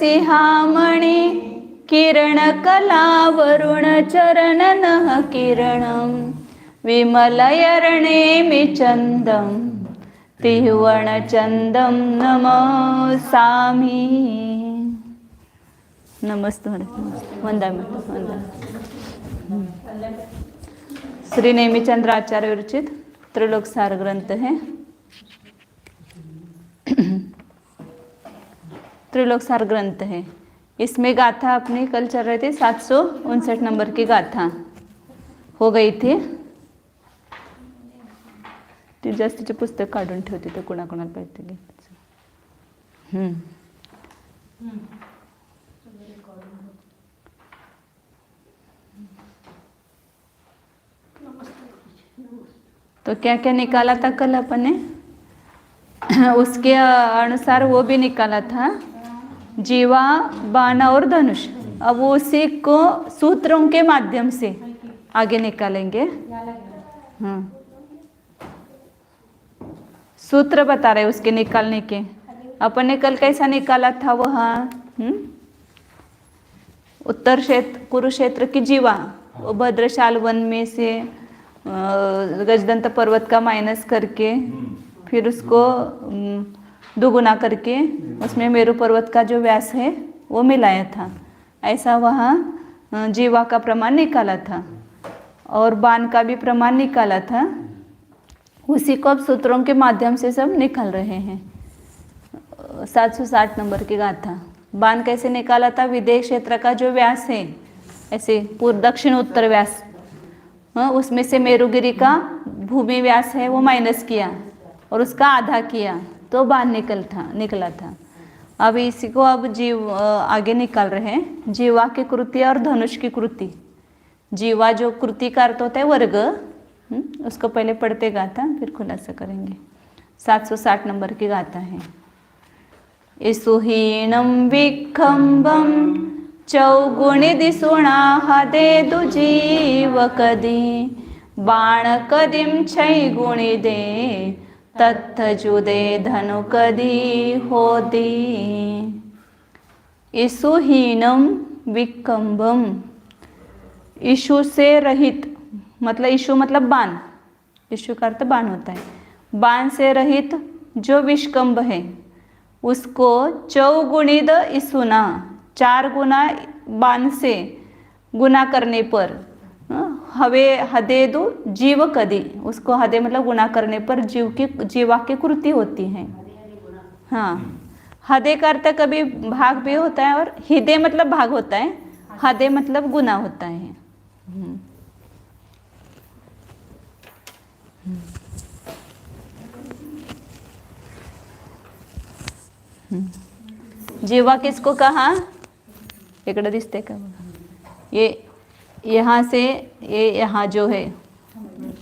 सिहामणि किरण कला वरुण चरण नः किरणं विमलयर्णेमि चन्दं तिह्वणचन्दं नमसामि। नमस्ते वंदना श्री नेमिचंद्र आचार्य विरचित त्रिलोक सार ग्रंथ है। त्रिलोक सार ग्रंथ है। इसमें गाथा अपनी कल चल रहे थे 759 नंबर की गाथा हो गई थी। ती जास्तीचे पुस्तक काढून ठेवते तर कोणाकोणाला पाहिजे घे। तो क्या क्या निकाला था कल अपन ने, उसके अनुसार वो भी निकाला था, जीवा, बाण और धनुष। अब उसी को सूत्रों के माध्यम से आगे निकालेंगे। सूत्र बता रहे उसके निकालने के। अपन ने कल कैसा निकाला था वह, उत्तर क्षेत्र कुरुक्षेत्र की जीवा, वो भद्रशाल वन में से गजदंत पर्वत का माइनस करके फिर उसको दुगुना करके उसमें मेरु पर्वत का जो व्यास है वो मिलाया था। ऐसा वहाँ जीवा का प्रमाण निकाला था और बाण का भी प्रमाण निकाला था। उसी को अब सूत्रों के माध्यम से सब निकल रहे हैं। 760 नंबर की गाथा। बाण कैसे निकाला था, विदेह क्षेत्र का जो व्यास है ऐसे पूर्व दक्षिण उत्तर व्यास, उसमें से मेरुगिरी का भूमि व्यास है वो माइनस किया और उसका आधा किया तो बाण निकला था। अब इसी को अब जीव आगे निकाल रहे हैं। जीवा की कृति और धनुष की कृति। जीवा जो कृति का अर्थ होता है वर्ग, उसको पहले पढ़ते गाथा फिर खुलासा करेंगे। 760 नंबर की गाथा है। इसुहीनं विखंबं चौगुणी दिसुणा हदे दुजीव कदी बाण कदीम छै गुणी दे तत्थ जुदे धनु कदी होदी। इसुहीनम विकंबम, इशु से रहित, मतलब इशु मतलब बाण, इशु का अर्थ बाण होता है। बाण से रहित जो विष्कंभ है उसको चौगुणित इसुना, 4 गुना बाण से गुना करने पर, हवे हदेदु जीव कदी, उसको हदे मतलब गुना करने पर जीवा की कृति होती है। हाँ, हदे का अर्थ कभी भाग भी होता है और हिदे मतलब भाग होता है, हदे मतलब गुना होता है। जीवा किसको कहा, इकडे दिसते का बघा, ये यहाँ से ये यहाँ जो है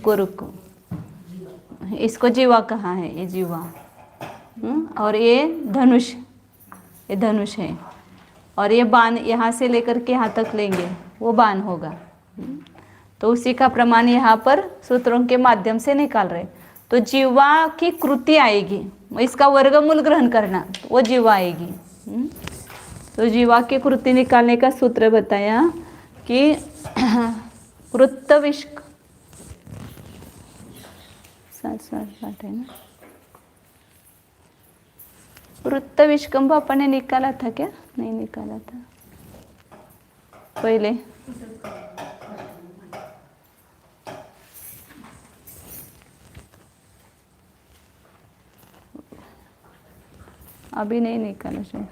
कुरुक, इसको जीवा कहा है, ये जीवा। और ये धनुष है। और ये बाण यहाँ से लेकर के यहाँ तक लेंगे वो बाण होगा। तो उसी का प्रमाण यहाँ पर सूत्रों के माध्यम से निकाल रहे। तो जीवा की कृति आएगी, इसका वर्गमूल ग्रहण करना, वो जीवा आएगी। तो जीवा की कृति निकालने का सूत्र बताया कि वृत्तविष्क 760 है ना, वृत्तविष्कंभ अपन ने निकाला था क्या, नहीं निकाला था पहले। अभी नहीं निकाला शायद,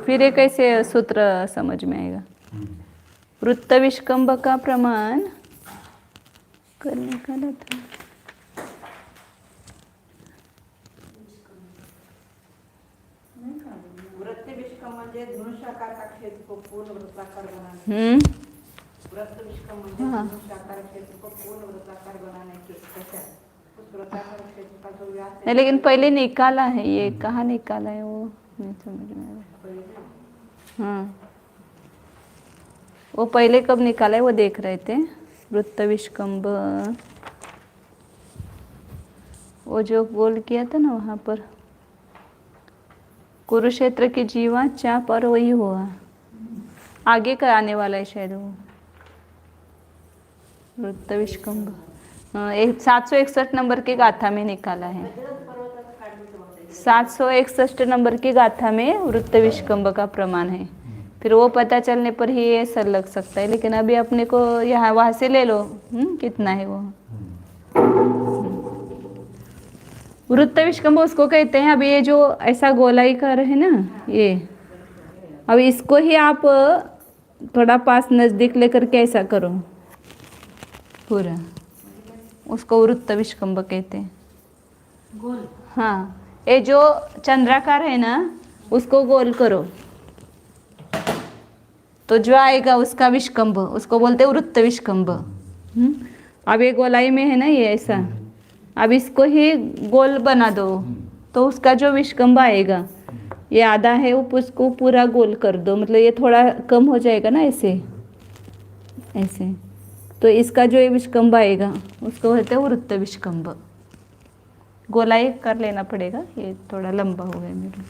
फिर ये कैसे सूत्र समझ में आएगा। वृत्तविष्कंभ का प्रमाण कल निकाला था। वृत्तविष्कंभ म्हणजे धनुष्याकार क्षेत्र को पूर्ण वृत्ताकार बनाने। वृत्तविष्कंभ म्हणजे धनुष्याकार क्षेत्र को पूर्ण वृत्ताकार बनाने के कशा उस वृत्ताकार क्षेत्र का जो व्यास नहीं, लेकिन पहले निकाला है, ये कहाँ निकाला है वो नहीं समझ में आया। हाँ, वो पहले कब निकाला है वो देख रहे थे। वृत्तविष्कंभ वो जो गोल किया था ना वहाँ पर, कुरुक्षेत्र की जीवा चाप और वही हुआ, आगे का आने वाला है शायद वो वृत्त विष्कंभ। 761 नंबर की गाथा में निकाला है। 761 नंबर की गाथा में वृत्त विष्कंभ का प्रमाण है। फिर वो पता चलने पर ही ये सर लग सकता है, लेकिन अभी अपने को यहाँ वहाँ से ले लो कितना है वो। वृत्त विष्कंभ उसको कहते हैं। अभी ये जो ऐसा गोलाकार है ना, ये अब इसको ही आप थोड़ा पास नजदीक लेकर के ऐसा करो पूरा, उसको वृत्त विष्कंभ कहते हैं। गोल। हाँ, ये जो चंद्राकार है ना उसको गोल करो तो जो आएगा उसका विष्कंभ, उसको बोलते हैं वृत्त विष्कंभ। अब ये गोलाई में है ना ये ऐसा, अब इसको ही गोल बना दो तो उसका जो विष्कंभ आएगा, ये आधा है उसको पूरा गोल कर दो, मतलब ये थोड़ा कम हो जाएगा ना ऐसे ऐसे, तो इसका जो ये विष्कंभ आएगा उसको बोलते हैं वृत्त विष्कंभ। गोलाई कर लेना पड़ेगा, ये थोड़ा लंबा हो गया मेरा।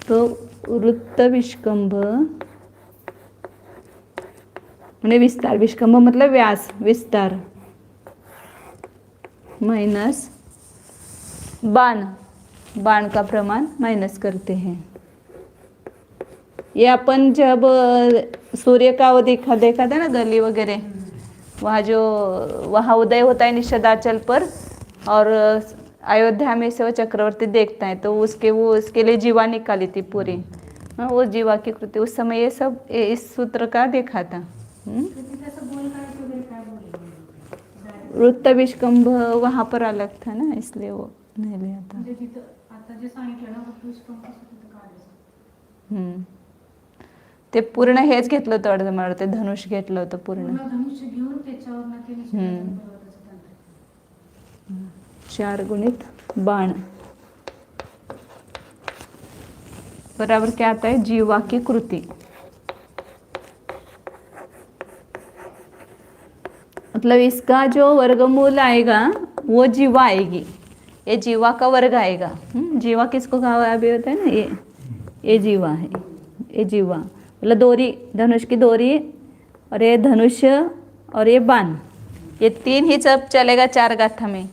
तो वृत्त विष्कंभ म्हणजे विस्तार, विष्कंभ मतलब व्यास, विस्तार माइनस बाण, बाण का प्रमाण माइनस करते हैं। ये अपन जब सूर्य का वो देखा था ना गली वगैरह, वहाँ उदय होता है निषदाचल पर और अयोध्या में से वो चक्रवर्ती देखता है, तो उसके लिए जीवा निकाली थी पूरी। हाँ, वो जीवा की कृति उस समय ये सब इस सूत्र का देखा था। वृत्त विष्कंभ वहाँ पर अलग था ना, इसलिए वो नहीं लिया था। ते पूर्ण हेच घेतलं होतं वाटतं, मला वाटतं धनुष घेतलं होतं पूर्ण। 4 गुणित बाण बराबर क्या आता है, जीवा की कृति। मतलब इसका जो वर्गमूल आएगा वो जीवा आएगी, ये जीवा का वर्ग आएगा। जीवा किसको कहा अभी होता है ना, ये जीवा है, ये जीवा मतलब डोरी, धनुष की डोरी, और ये धनुष और ये बाण, ये 3 ही जब चलेगा 4 गाथा में,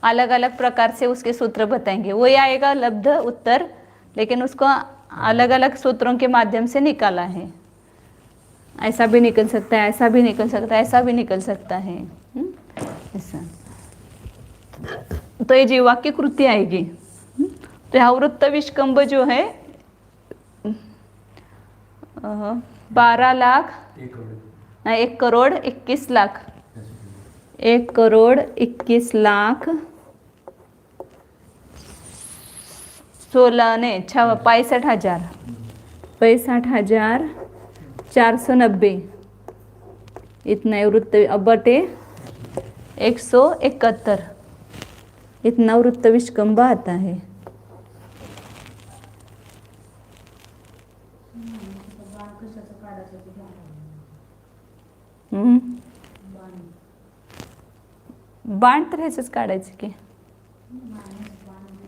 अलग अलग प्रकार से उसके सूत्र बताएंगे। वही आएगा लब्ध उत्तर, लेकिन उसको अलग अलग सूत्रों के माध्यम से निकाला है। ऐसा भी निकल सकता है, ऐसा भी निकल सकता है, ऐसा भी निकल सकता है, ऐसा। तो ये जीवा की कृति आएगी। तो यहाँ वृत्त विष्कंभ जो है 12 लाख 1 करोड़ 21 लाख 1 करोड़ 21 लाख 65,490 इतना वृत्त, बटे 171 इतना वृत्त विष्कंभ आता है। बाण तर ह्याचंच काढायचं की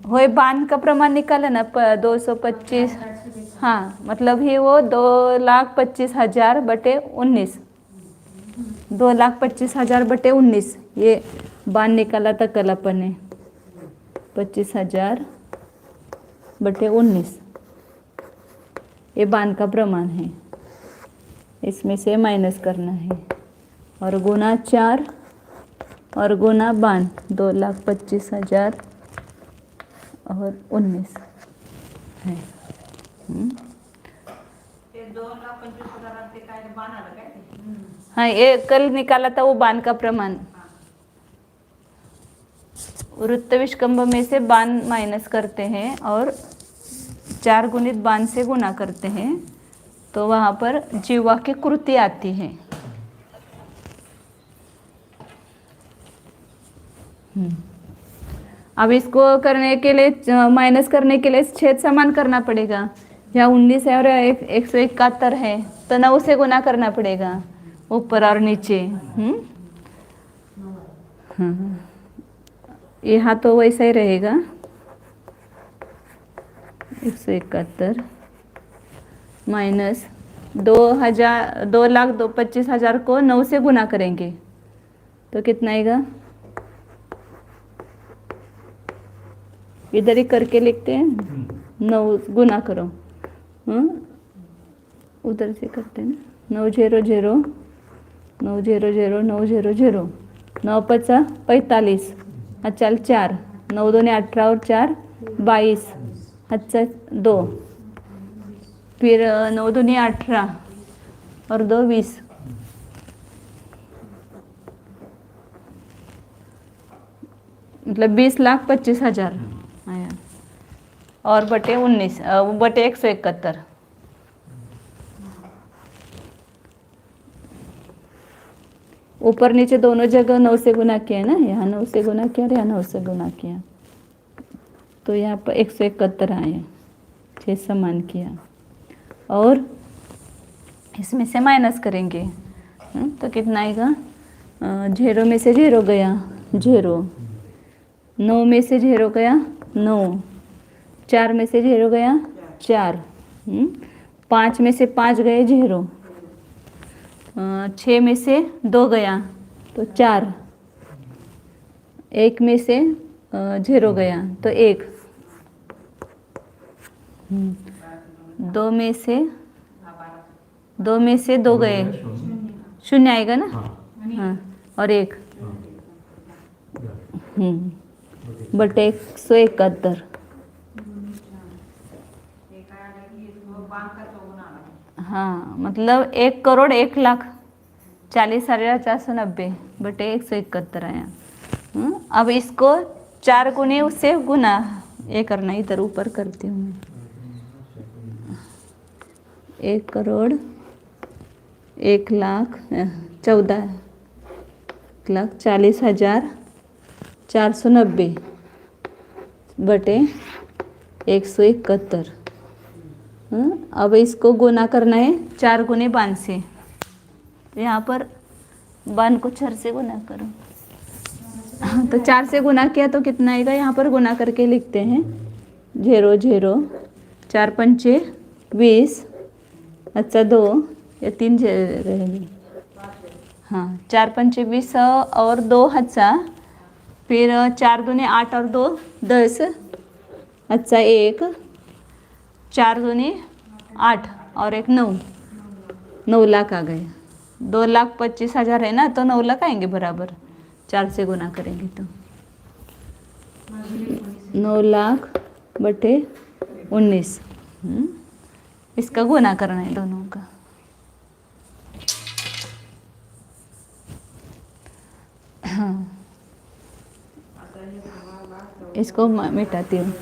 होय, बाण का प्रमाण निकाला ना 225। हाँ, मतलब ही वो 2,25,000 बटे 19, 2,25,000 बटे 19 ये बाण निकाला था कल अपन ने, 25,000 बटे 19 ये बाण का प्रमाण है, इसमें से माइनस करना है और गुना 4 और गुना बाण 2,25,000 और 19 है। हाँ, ये कल निकाला था वो बाण का प्रमाण। वृत्त विष्कंभ में से बाण माइनस करते हैं और 4 गुणित बाण से गुना करते हैं, तो वहाँ पर जीवा की कृति आती है। अब इसको करने के लिए, माइनस करने के लिए छेद समान करना पड़ेगा। यहाँ 19 है और 171 है, तो 9 से गुना करना पड़ेगा ऊपर और नीचे। हाँ, यहाँ तो वैसा ही रहेगा 171 माइनस 2,25,000 को 9 से गुना करेंगे तो कितना आएगा, इधर ही करके लिखते हैं, 9 गुना करो, उधर से करते हैं ना, 9 0 0 9 0 0 9 0 0 9 5 45, अच्छा 4, 9 2 18 और 4 22, अच्छा 2, फिर 9 2 18 और 2 20, मतलब 20,25,000 आया, और बटे 19 बटे 171। ऊपर नीचे दोनों जगह 9 से गुना किया है ना, यहाँ 9 से गुना किया और यहाँ 9 से गुना किया, तो यहाँ पर 171 आया, 6 समान किया, और इसमें से माइनस करेंगे तो कितना आएगा, 0 में से 0 गया 0, 9 में से 0 गया 9, 4 में से 0 गया 4, 5 में से 5 गए 0, 6 में से 2 गया तो 4, 1 में से 0 गया तो 1, 2 में से 2 गए, 0 आएगा ना, हाँ, और 1 बटे 171। हाँ, मतलब 1,01,40,490 बटे 171 आया। अब इसको 4 गुने उससे गुना ये करना, इधर ऊपर करती हूँ मैं, 1,14,40,490 बटे 171। अब इसको गुना करना है 4 गुने 52 से, यहाँ पर 52 को 4 से गुना करो, तो 4 से गुना किया तो कितना आएगा, यहाँ पर गुना करके लिखते हैं 0 0 4 5 20, अच्छा 2 या 3 रहेंगे, हाँ 4 5 20 और 2 अच्छा, फिर 4 दूने 8 और 2 10, अच्छा 1, 4 दूने 8 और 1 9, 9 लाख आ गए, 2,25,000 है ना, तो 9 लाख आएंगे बराबर, 4 से गुना करेंगे तो 9 लाख बटे 19। इसका गुना करना है दोनों का। हाँ, इसको मिटाती हूँ।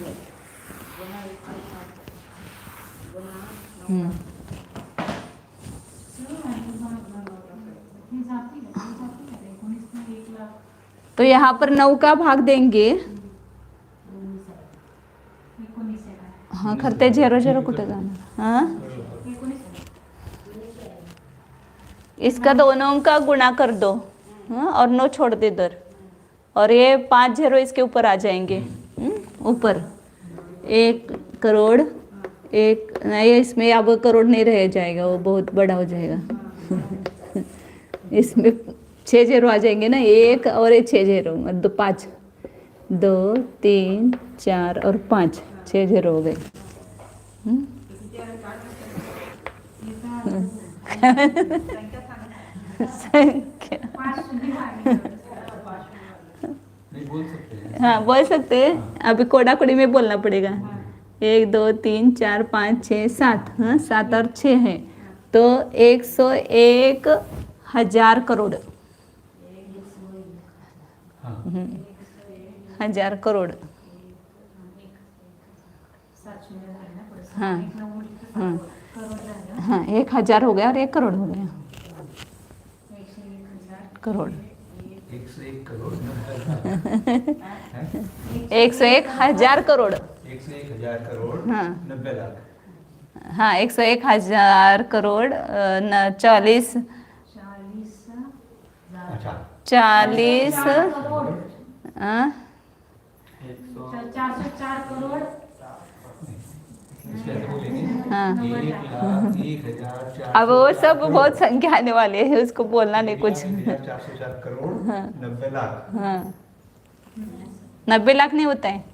तो यहाँ पर 9 का भाग देंगे, हाँ करते 0 0 कुठे जाना, हाँ इसका दोनों का गुणा कर दो, हाँ और 9 छोड़ दे इधर, और ये 5 0 इसके ऊपर आ जाएंगे, ऊपर 1,00,00,000 एक नहीं, इसमें अब करोड़ नहीं रह जाएगा, वो बहुत बड़ा हो जाएगा। इसमें 6 0 आ जाएंगे ना, 1 और 1 6 0 और 5 2 3 4 और 5 6 0 हो गए। हाँ बोल सकते हैं, अभी कोड़ा कोड़ी में बोलना पड़ेगा। 1 2 3 4 5 6 7, हाँ 7 और 6 है, तो 101,000 करोड़, 1000 करोड़, हाँ हाँ हाँ 1,000 हो गया और 1 करोड़ हो गया, करोड़ 101,000 करोड़, 101,000 करोड़, हाँ 90 लाख, हाँ 101,000 करोड़ 40 अच्छा 40 करोड़ हाँ 404 करोड़ इसके ऐसे बोलेंगे हाँ 1,01,004 अब वो सब बहुत संख्या आने वाली है, उसको बोलना नहीं कुछ। 1,04 करोड़ 90 लाख। हाँ 90 लाख नहीं होता है,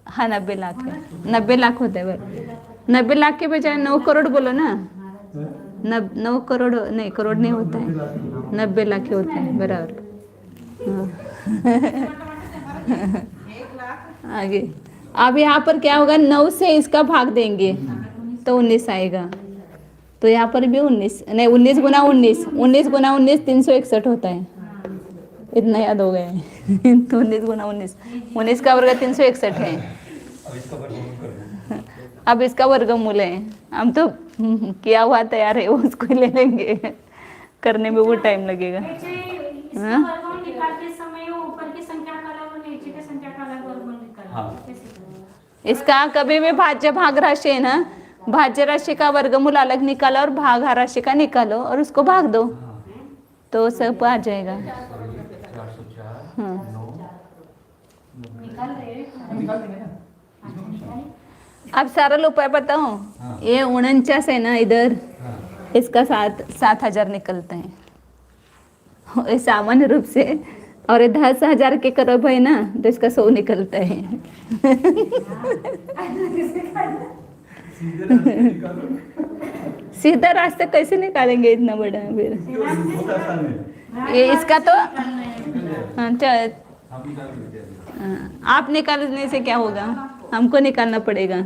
हाँ 90 लाख है, 90 लाख होता है बराबर। 90 लाख के बजाय 9 करोड़ बोलो ना, 9 करोड़ नहीं, करोड़ नहीं होता है, 90 लाख ही होता है बराबर। हाँ 1,00,000 आगे अब यहाँ पर क्या होगा, 9 से इसका भाग देंगे तो 19 आएगा, तो यहाँ पर भी 19 नहीं, 19 गुना 19, 19 गुना 19 361 होता है, इतना याद हो गया है। तो 19 गुना 19, 19 का वर्ग 361 है। अब इसका वर्गमूल कर दो। अब इसका वर्गमूल है, हम तो किया हुआ तैयार है, उसको ही ले लेंगे, करने में वो टाइम लगेगा। इसका वर्गमूल निकालते समय वो ऊपर की संख्या का अलग और नीचे की संख्या का अलग वर्गमूल निकालना। हाँ। कैसे करेंगे? इसका कभी भी भाज्य भाग राशि है ना, भाज्य राशि का वर्गमूल अलग निकालो और भाग राशि का निकालो और उसको भाग दो तो सब आ जाएगा। 404 हाँ 9 निकाल रहे हैं। निकाल देंगे ना। अब सरल उपाय बताओ, हाँ। ये 49 है ना इधर, हाँ इसका 7,000 निकलता है ये सामान्य रूप से, और ये 10,000 के करीब है ना तो इसका 100 निकलता है। सीधे रास्ते निकालो। सीधा रास्ता कैसे निकालेंगे इतना बड़ा फिर, बहुत आसान है। ये इसका तो निकालना है। हाँ, हम निकाल देते हैं। हाँ, आप निकालने से क्या होगा, हमको निकालना पड़ेगा।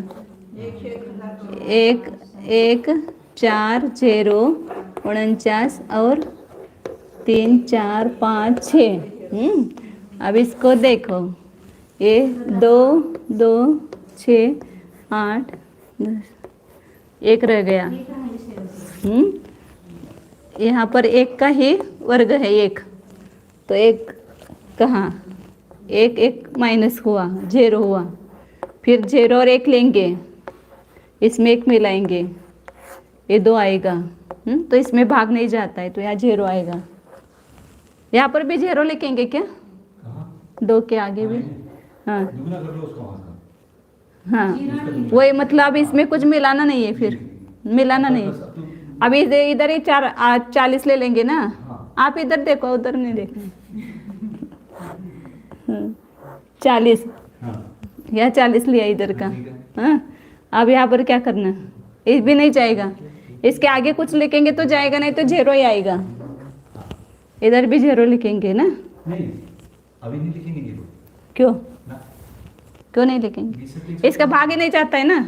1 1 4 0 49 और 3 4 5 6। अब इसको देखो, ये 2 2 6 8 10, एक रह गया। यहाँ पर एक का ही वर्ग है एक, तो एक कहाँ, एक एक माइनस हुआ, 0 हुआ, फिर 0 और 1 लेंगे, इसमें 1 मिलाएंगे, ये 2 आएगा। तो इसमें भाग नहीं जाता है तो यहाँ 0 आएगा। यहाँ पर भी 0 लिखेंगे क्या, कहाँ? 2 के आगे भी। हाँ दुगना कर लो उसको वहाँ का। हाँ वही मतलब इसमें कुछ मिलाना नहीं है, फिर मिलाना नहीं। अब इधर ही 40 ले लेंगे ना, आप इधर देखो उधर नहीं देखना। 40 हाँ या 40 लिया इधर का। ठीक है। हाँ अब यहाँ पर क्या करना, ये भी नहीं जाएगा, इसके आगे कुछ लिखेंगे तो जाएगा, नहीं तो 0 ही आएगा। इधर भी 0 लिखेंगे ना, नहीं अभी नहीं लिखेंगे ये लोग क्यों ना। क्यों नहीं लिखेंगे, 20 से इसका भाग ही नहीं जाता है ना।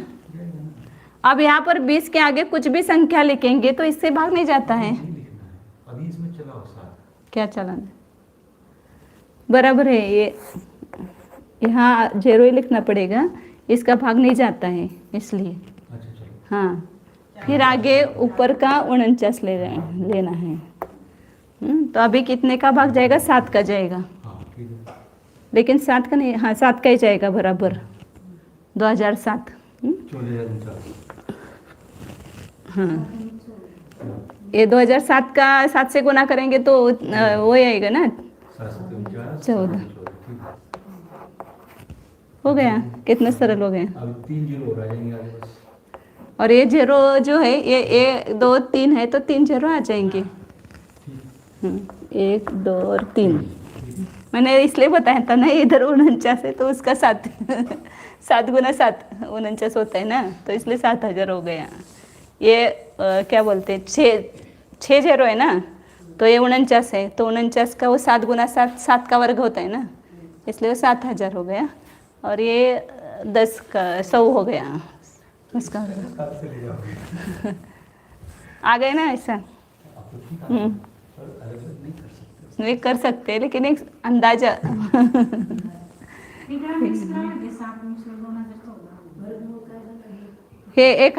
अब यहाँ पर 20 के आगे कुछ भी संख्या लिखेंगे तो इससे भाग नहीं जाता है। नहीं लिखना है अभी, इसमें चलाओ साथ। क्या चलाना, बराबर है, ये यहाँ 0 ही लिखना पड़ेगा, इसका भाग नहीं जाता है इसलिए। अच्छा चलो। हाँ फिर आगे ऊपर का 49 लेना है। तो अभी कितने का भाग जाएगा, 7 का जाएगा, हाँ ठीक है। लेकिन 7 का नहीं, हाँ 7 का ही जाएगा बराबर, 2007। 14,049। हाँ ये 2007 का 7 से गुना करेंगे तो वो ही आएगा ना, 7,49 14। ठीक है। हो गया, कितना सरल हो गया। अब 3 0 रह जाएंगे आगे बस। और ये 0 जो है ये 2 3 है तो 3 0 आ जाएंगे। 1 2 और 3 मैंने इसलिए बताया था ना, इधर 49 है तो उसका 7 7 गुना 7 49 होता है ना, तो इसलिए 7,000 हो गया। ये क्या बोलते हैं, 6 0 है ना, तो ये 49 है, तो 49 का वो 7 गुना 7 7 का वर्ग होता है ना, इसलिए वो 7,000 हो गया। और ये 10 का 100 हो गया उसका। 7 से ले जाओ। आ गए ना ऐसा। अब तो ठीक है। पर अलग-अलग नहीं कर सकते। नहीं कर सकते, लेकिन एक अंदाजा। मिक्स कराएंगे, साथ में मिक्स दोनों जैसा होगा। हे एक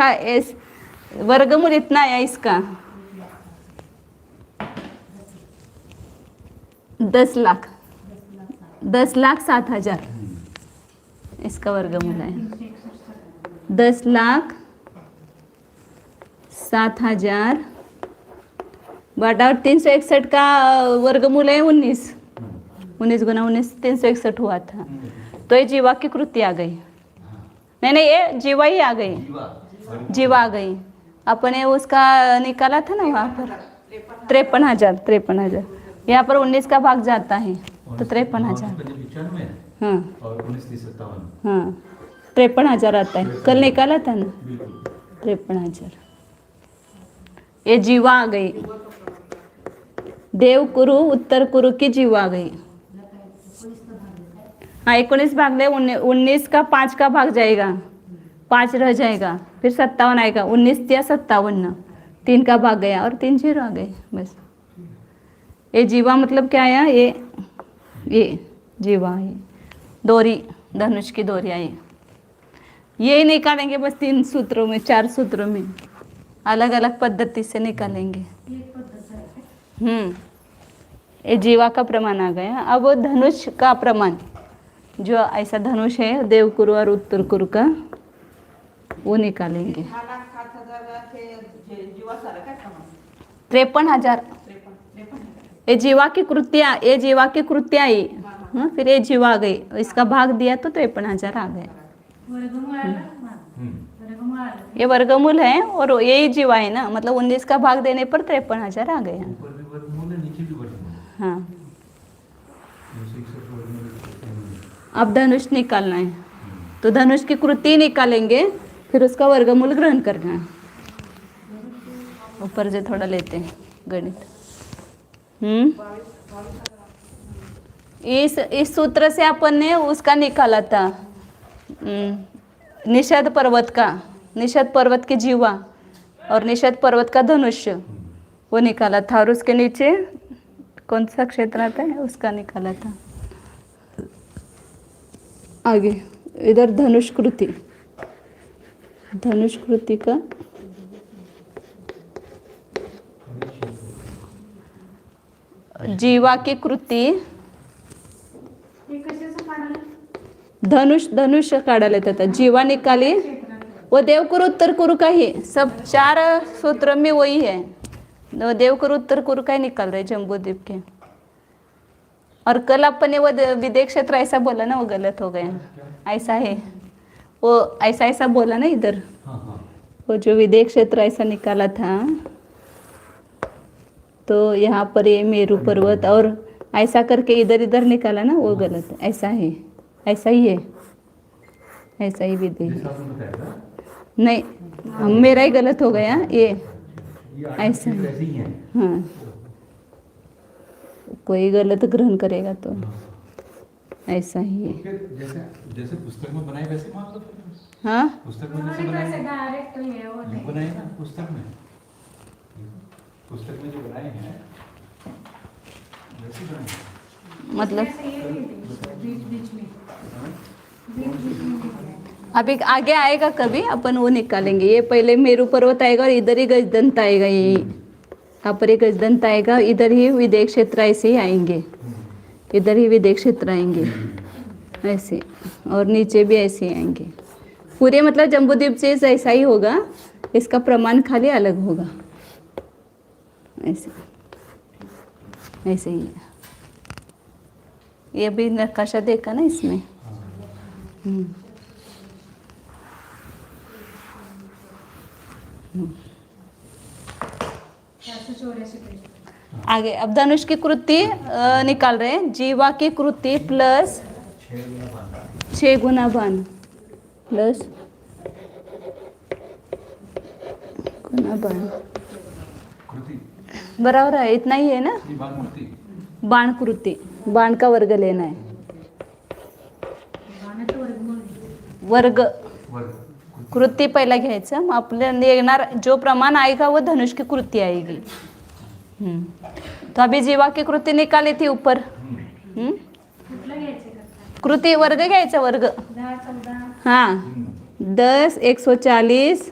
वर्गमूल इतना है इसका, 10 लाख 10,07,000 इसका वर्गमूल है। 10 लाख 7,000 बटा 361 का वर्गमूल है 19। 19 गुना 19 361 हुआ था। तो ये जीवा की कृति आ गई। नहीं ये जीवा ही आ गई, जीवा आ गई। अपन ने उसका निकाला था ना वहाँ पर 53,000। यहाँ पर 19 का भाग जाता है तो 53,000। 95 हाँ और 19,57। हाँ 53,000 आता है, कल निकाला था ना बिल्कुल 53,000। ये जीवा आ गई। देव कुरु उत्तर कुरु की जीवा आ गई। हाँ 19 भाग ले 19 का 5 का भाग जाएगा, 5 रह जाएगा, फिर 57 आएगा। 19 या 57, 3 का भाग गया और 3 0 आ गए बस। ये जीवा मतलब क्या आया? ये जीवा है, डोरी, धनुष की डोरी आई। ये निकालेंगे बस 3 सूत्रों में, 4 सूत्रों में, अलग अलग पद्धति से निकालेंगे। ये जीवा का प्रमाण आ गया। अब धनुष का प्रमाण, जो ऐसा धनुष है देवकुरु और उत्तर कुरु का, वो निकालेंगे। 6,07,000 से जीवा सारा काय प्रमाण? 53,000। ये जीवा की कृतियाँ, ये जीवा की कृतियाँ आई। हाँ फिर ये जीवा आ गई, इसका भाग दिया तो 53,000 आ गए। ये वर्गमूल है और यही जीवा है ना, मतलब 19 का भाग देने पर 53,000 आ गए। ऊपर भी वर्गमूल है, नीचे भी वर्गमूल है। हाँ 261 वर्गमूल। अब धनुष निकालना है तो धनुष की कृति निकालेंगे, फिर उसका वर्गमूल ग्रहण करना है। ऊपर से थोड़ा लेते हैं गणित। इस सूत्र से अपन ने उसका निकाला था, निषद पर्वत का, निषद पर्वत की जीवा और निषद पर्वत का धनुष्य, वो निकाला था। और उसके नीचे कौन सा क्षेत्र आता है उसका निकाला था। आगे इधर धनुष कृति, धनुष कृति का जीवा की कृति, धनुष काढायला येतात। जीवा निकाली, वो देवकुरु उत्तर कुरु का ही, सब 4 सूत्र में वही है। वो देवकुरु उत्तर कुरु का ही निकाल रहे जम्बूद्वीप के। और कल अपन ने वो विदेश क्षेत्र ऐसा बोला ना, वो गलत हो गया। ऐसा है वो, ऐसा बोला ना इधर, वो जो विदेश क्षेत्र ऐसा निकाला था, तो यहाँ पर ये मेरू पर्वत और ऐसा करके इधर इधर निकाला ना, वो गलत है। ऐसा है, ऐसा ही है, ऐसा ही विदेश नहीं, मेरा ही गलत हो गया ये ऐसा है। हाँ कोई गलत ग्रहण करेगा तो ऐसा ही है। जैसे पुस्तक में बनाए वैसे मान लो। हाँ पुस्तक में जैसे बनाए ना, पुस्तक में जो बनाए हैं वैसे बनाए। मतलब अभी आगे आएगा कभी, अपन वो निकालेंगे। ये पहले मेरू पर्वत आएगा और इधर ही गजदंत आएगा, ये यहाँ पर ही गजदंत आएगा, इधर ही विदेश क्षेत्र ऐसे ही आएंगे, इधर ही विदेश क्षेत्र आएंगे ऐसे, और नीचे भी ऐसे ही आएंगे। पूरे मतलब जम्बूद्वीप से ऐसा ही होगा, इसका प्रमाण खाली अलग होगा। ऐसे ऐसे ही है। ये भी नक्काशा देखा ना इसमें। आगे अब धनुष की कृति निकाल रहे हैं। जीवा की कृति प्लस 6 गुना बाण प्लस गुना बाण, बराबर है, इतना ही है ना। बाण कृति, बाण का वर्ग लेना है, वर्ग कृति पहिला घ्यायचं, मग आपल्याला येणार जो प्रमाण आएगा वो धनुष की कृति आएगी। तो अभी जीवा की कृति निकाली थी ऊपर। कृति वर्ग घ्यायचा, वर्ग। हाँ 10 140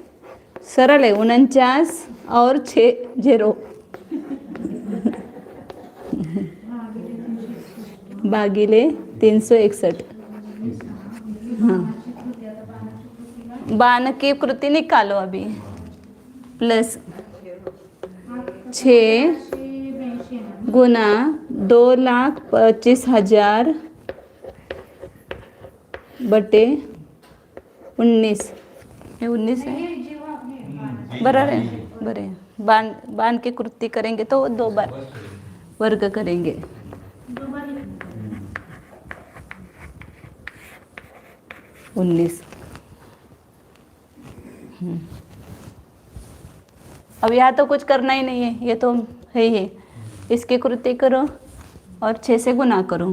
सरल है, 49 और 6 0 भागिले 361। हाँ बाण की कृति निकालो अभी, प्लस 6 82 आहे ना. गुना 2,25,000 बटे 19 हे 19 है हे जेव्हा हे बराबर है बरे बांध बांध के कृति करेंगे तो 2 बार वर्ग करेंगे दो बार लिखूंगा. 19 अब यहाँ तो कुछ करना ही नहीं है, ये तो है ही है. इसकी कृति करो और 6 से गुना करो.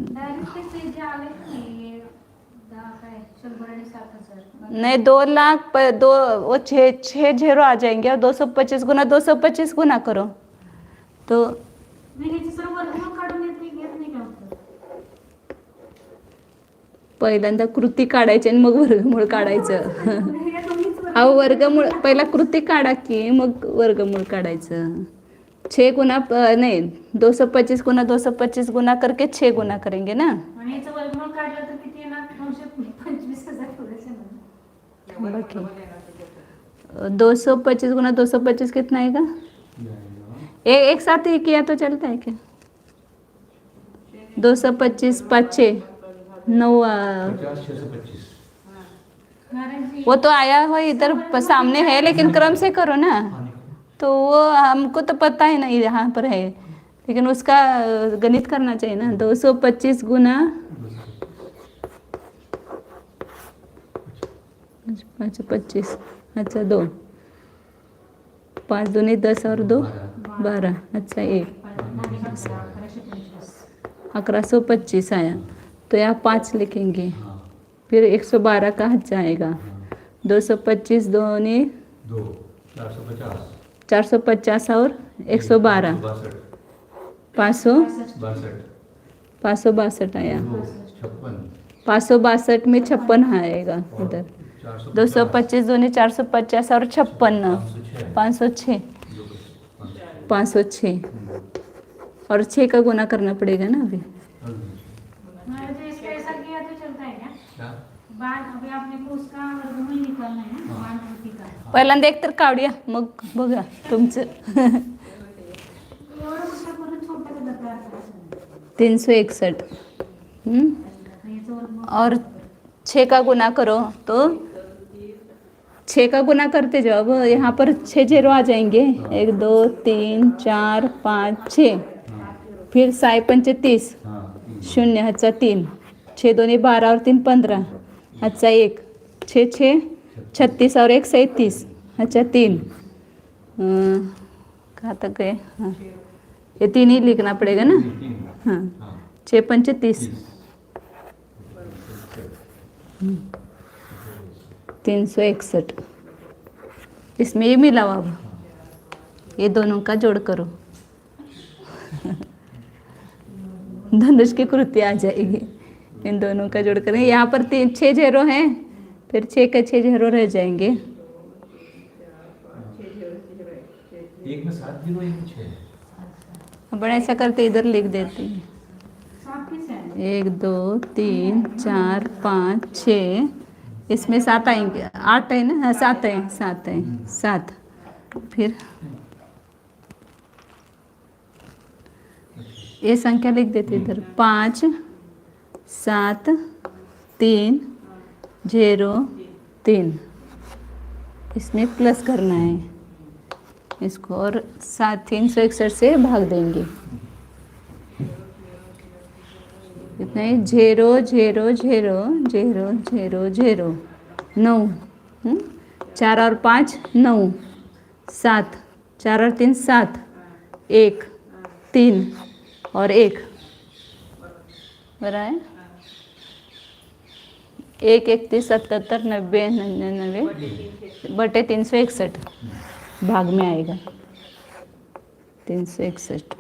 डायरेक्ट ते जे आले ना हे 10 काय 100 आणि 7,000. नहीं 2,00,000 दो वो 6 0 आ जाएंगे और 225 गुना 225 गुना करो तो मी ह्याची सर्व वर्गमूळ काढून घेत नाही का उत्तर? पहिल्यांदा कृती काढायची आणि मग वर्गमूळ काढायचं. हे दोन्हीच अहो वर्गमूळ पहिला कृती काढा की मग वर्गमूळ काढायचं. 6 गुना नहीं 225 गुना 225 गुना करके 6 गुना करेंगे ना. आणि याचं वर्गमूळ काढलं तर किती येणार? 225,000 थोडेसे ना. बाकी 225 गुना 225 कितना आएगा? एक साथ ही किया तो चलता है क्या? 225 5 9 50 625 कारण की वो तो आया हो इधर सामने है लेकिन क्रम से करो ना. तो वो हमको तो पता है ना यहाँ पर है लेकिन उसका गणित करना चाहिए ना. 225 गुना 25 अच्छा 2 5 दूनी 10 और 2 12 अच्छा 1 1125 आया तो यहाँ 5 लिखेंगे. फिर 112 का हज आएगा. 225 दूनी 2 450 450 और 112 562 आया. 562 में 56 आएगा उधर. 225 दूनी 450 और 56 506 506 और 6 का गुना करना पड़ेगा ना अभी. महाराज जी, इसका ऐसा किया तो चलता है क्या? क्या? बाण अभी आपने को उसका वर्गमूल निकालना है ना, बाण कृती का. पहिल्यांदा एक तर काढूया मग बघा तुमचं. एवढं कुठलं करून छोटं केलं तर अर्थ 361 याचं वर्गमूल और 6 का गुना करो तो 6 का गुना करते जाओ. अब यहाँ पर 6 0 आ जाएंगे. 1 2 3 4 5 6 फिर 6 पंचे 30 0 अच्छा 3 6 दूनी 12 और 3 15 अच्छा 1 6 6 36 और 1 37 अच्छा 3 कहाँ तक गए. हाँ ये 3 ही लिखना पड़ेगा ना. हाँ 6 पंचे 30 361 इसमें ये मिला हुआ. अब ये दोनों का जोड़ करो धनुष की कृति आ जाएगी. इन दोनों का जोड़ करेंगे. यहाँ पर 6 0 हैं फिर 6 का 6 0 रह जाएंगे. एक में 7 0 एक में 6 अपन ऐसा करते इधर लिख देते हैं. सात किस है? 1 2 3 4 5 6 इसमें 7 आएंगे. 8 है ना. हाँ 7 है 7 है 7 फिर ये संख्या लिख देते इधर 5 7 3 0 3 इसमें प्लस करना है इसको और 361 से भाग देंगे. कितना है 0 0 0 0 0 0 9 4 और 5 9 7 4 और 3 7 1 3 और 1 बराबर है. 1 31 77 90 99 बटे 361 भाग में आएगा 361.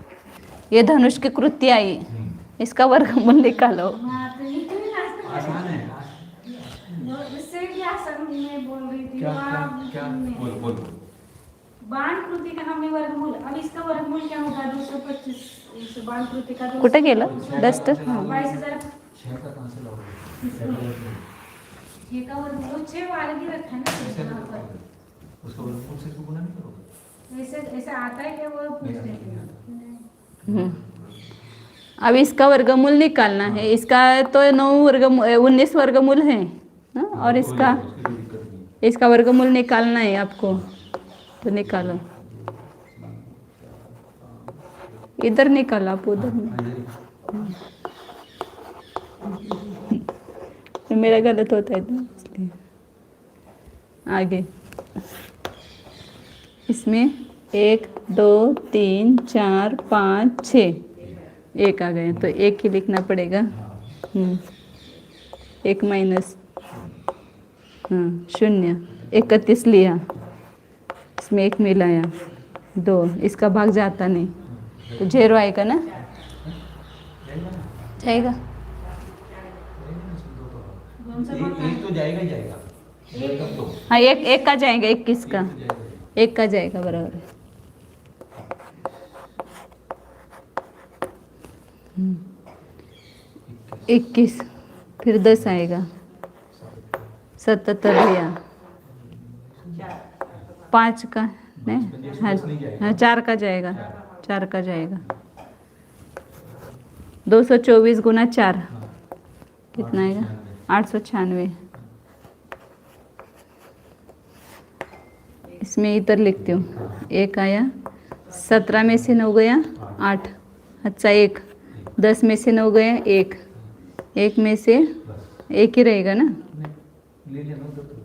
ये धनुष की कृति आई. इसका वर्गमूल निकालो. हाँ, तो ये क्यों नहीं आसान? आसान है. इससे भी आसान मैं बोल रही थी. क्या वहाँ क्या क्या हमने- बोल बोल बाण कृति का हमने वर्गमूल. अब इसका वर्गमूल क्या होगा? 225. इस बाण कृति का कुठे गेलं डस्टर. 22,000. 6 का कहाँ से लाओगे? ये का वर्गमूल 6 अलग ही रखा है ना ऐसे यहाँ तो पर. उसका वर्गमूल से इसको गुना नहीं करोगे. ऐसे ऐसे आता है क्या वो पूछ नहीं, रहे नहीं थे। हम्म। अब इसका वर्गमूल निकालना है। इसका तो 19 वर्गमूल है हाँ? और इसका उसकी कोई दिक्कत नहीं है। इसका वर्गमूल निकालना है आपको, तो निकालो। इधर निकालो आप, उधर नहीं। मेरा गलत होता है तो इसलिए। आगे इसमें 1 2 3 4 5 6 एक आ गए, तो एक ही लिखना पड़ेगा। एक माइनस हाँ 0, 31 लिया, इसमें एक मिलाया 2, इसका भाग जाता नहीं तो 0 आएगा ना, जाएगा। एक तो जाएगा ही जाएगा। एक तो हाँ एक का जाएगा, 21 का जाएगा। एक का जाएगा, बराबर है। 21 फिर 10 आएगा, 77 लिया, 5 का नहीं हाँ 4 का जाएगा, 4 का जाएगा। 224 गुना 4 कितना आएगा, 896। इसमें इधर लिखती हूँ, 1 आया, 17 में से 9 गया 8, अच्छा 1, 10 में से 9 गया 1, 1 में से 1 ही रहेगा ना, ले लिया ना उधर तो।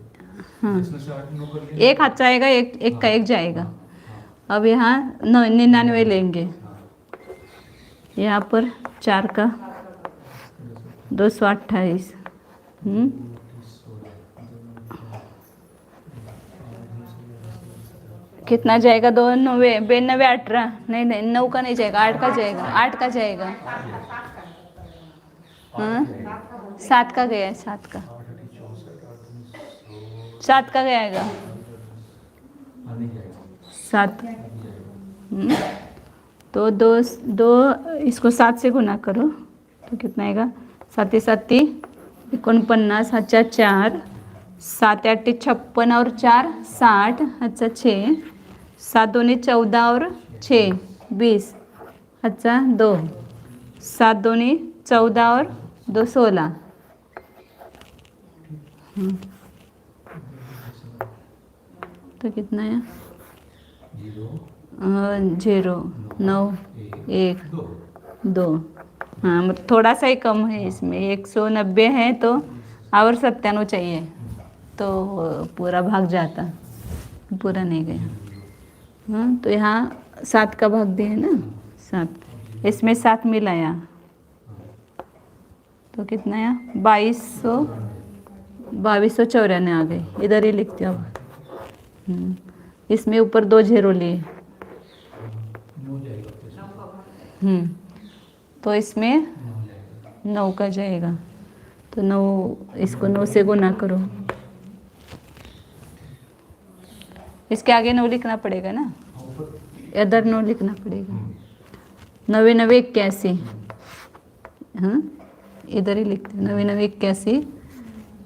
हाँ इसमें से 8 9 कर लिया। 1 हाथ जाएगा, एक का 1 जाएगा। अब यहाँ 99 लेंगे, यहाँ पर 4 का 228 कितना जाएगा, 2 9 92 18 नहीं 9 का नहीं जाएगा, 8 का जाएगा, 8 का जाएगा। हाँ 7 का गया है, 7 का 7 का गया, नहीं जाएगा। 7 तो 2 इसको 7 से गुना करो तो कितना आएगा, 7 7 49, अच्छा 4, 7 8 56 और 4 60, अच्छा 6, 7 2 14 और 6 20, अच्छा 2, 7 2 14 और 2 16। तो कितना है, 0 9 1 2। हाँ मतलब थोड़ा सा ही कम है इसमें, 190 है तो और 97 चाहिए तो पूरा भाग जाता, पूरा नहीं गया। हाँ तो यहाँ 7 का भाग दिया है ना, 7 इसमें 7 मिलाया तो कितना है, 2294 आ गए। इधर ही लिखते हो अब। इसमें ऊपर 2 0 लिए, तो इसमें 9 का जाएगा, तो 9 इसको 9 से गुना करो, इसके आगे 9 लिखना पड़ेगा ना, इधर 9 लिखना पड़ेगा। 9 9 81, हाँ इधर ही लिखते हैं 9 9 81,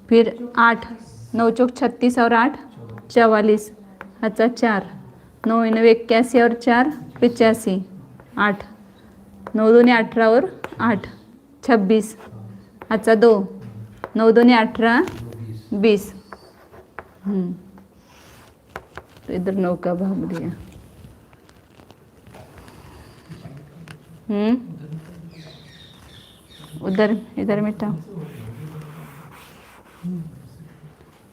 फिर 8 9 चौक 36 और 8 44, अच्छा 4, 9 9 81 और 4 85, 8 9 2 18 और 8 26, अच्छा 2, 9 2 18 20। तो इधर 9 का भाग दिया। उधर इधर मिटाओ।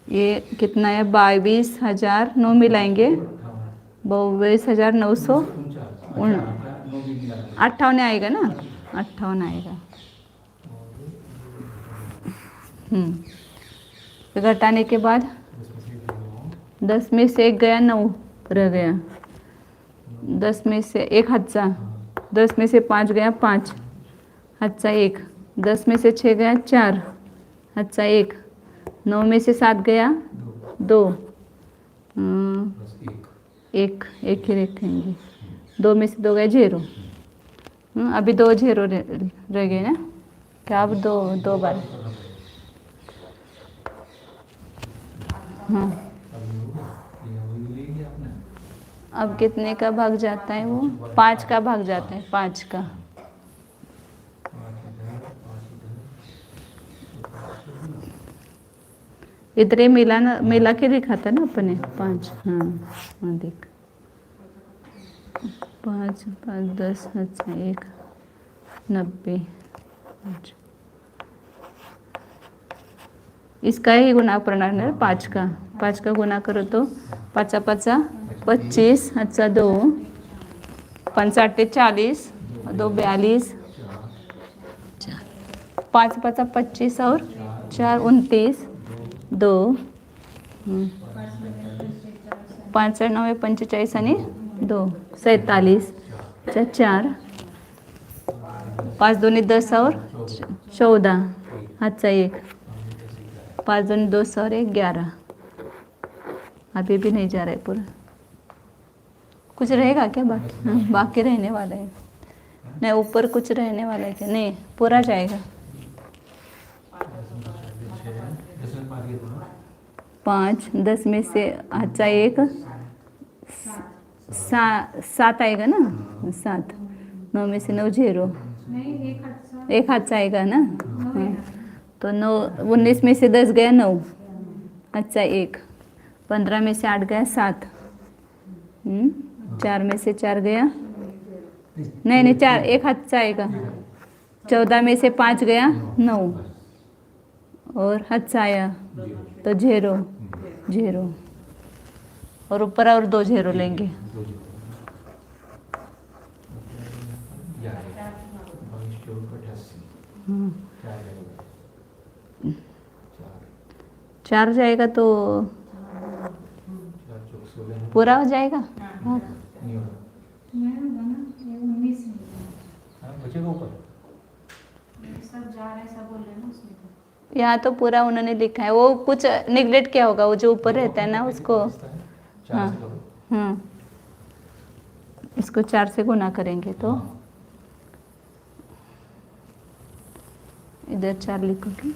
ये कितना है, 22,000 9 मिलाएंगे 22,900 58 आएगा ना, 58 आएगा। तो घटाने के बाद 10 में से 1 गया 9 रह गया, 10 में से 1 हच्चा, 10 में से 5 गया 5, हच्चा 1, 10 में से 6 गया 4, हच्चा 1, 9 में से 7 गया 2, 1 ही रखेंगे, 2 में से 2 गए 0। अभी 2 0 रह गए ना, क्या अब 2 बार। हाँ अब कितने का भाग जाता है वो? 5 का भाग जाता है, 5 का। 5 इधर 5 इधर इधर मिला के लिखा था ना अपने 5। हाँ देख 5 5 10 अच्छा 1 90। अच्छा इसका ही गुना प्रणाम है 5 का गुना करो तो 5 5 25 अच्छा 2 5 8 40 2 42 5 5 25 और 4 29 2 5 9 45 आणि 2 47 4 5 2 10 और 14 अच्छा 1 5 2 2 और 1 11। अभी भी नहीं जा रहा है पूरा। कुछ रहेगा क्या बाकी? हाँ, बाकी रहने वाला है। नहीं ऊपर कुछ रहने वाला है क्या? नहीं पूरा जाएगा। 5 10 में से अच्छा 1 7 आएगा ना 7 9 में से 9 0 नहीं, एक हाथ से आएगा ना। हाँ तो 9 19 में से 10 गया 9 अच्छा 1 15 में से 8 गया 7 4 में से 4 गया नहीं 4 एक हाथ से आएगा 14 में से 5 गया 9 और हाथ से आया तो 0 0 और ऊपर और 2 0 लेंगे। चार जाएगा तो पूरा हो जाएगा। हाँ। बचेगा ऊपर सब जा रहे सब बोल रहे हैं ना उसमें तो। यहाँ तो पूरा उन्होंने लिखा है, वो कुछ निगलेक्ट किया होगा, वो जो ऊपर रहता है ना उसको। हाँ इसको 4 से गुना करेंगे तो इधर 4 लिखोगे।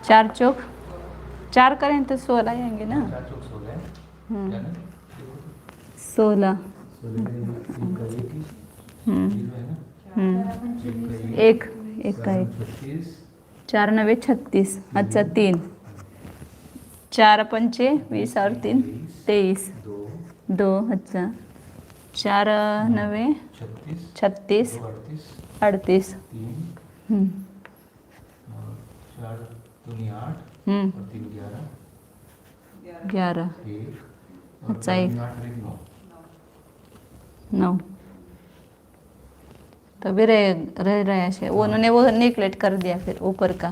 4 चौक 4 करें तो 16 आएंगे ना। 4 चौक 16 16 एक का 4 9 36 अच्छा 3 4 पंचे 20 और 3 23 2 अच्छा 4 9 36 38 4 दूनी 8 और 3 11 1 अच्छा 1 9 तभी रह रहा है वो उन्होंने वो निगलेक्ट कर दिया फिर ऊपर का।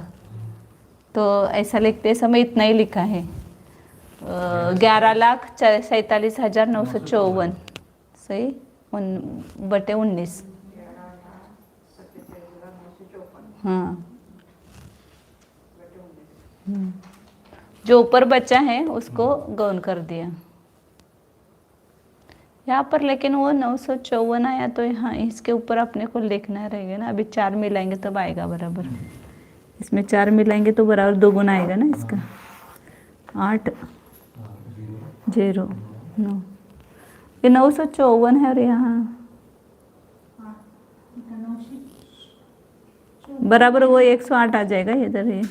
तो ऐसा लिखते समय इतना ही लिखा है 11,47,954 सही 1/19। हाँ जो ऊपर बचा है उसको गौन कर दिया यहाँ पर, लेकिन वो 954 आया तो यहाँ इसके ऊपर अपने को लिखना रहेगा ना। अभी 4 मिलाएंगे तब आएगा बराबर, इसमें 4 मिलाएंगे तो बराबर 2 गुना आएगा ना इसका। 8 0 9 ये 954 है और यहाँ बराबर वो 108 आ जाएगा इधर ये।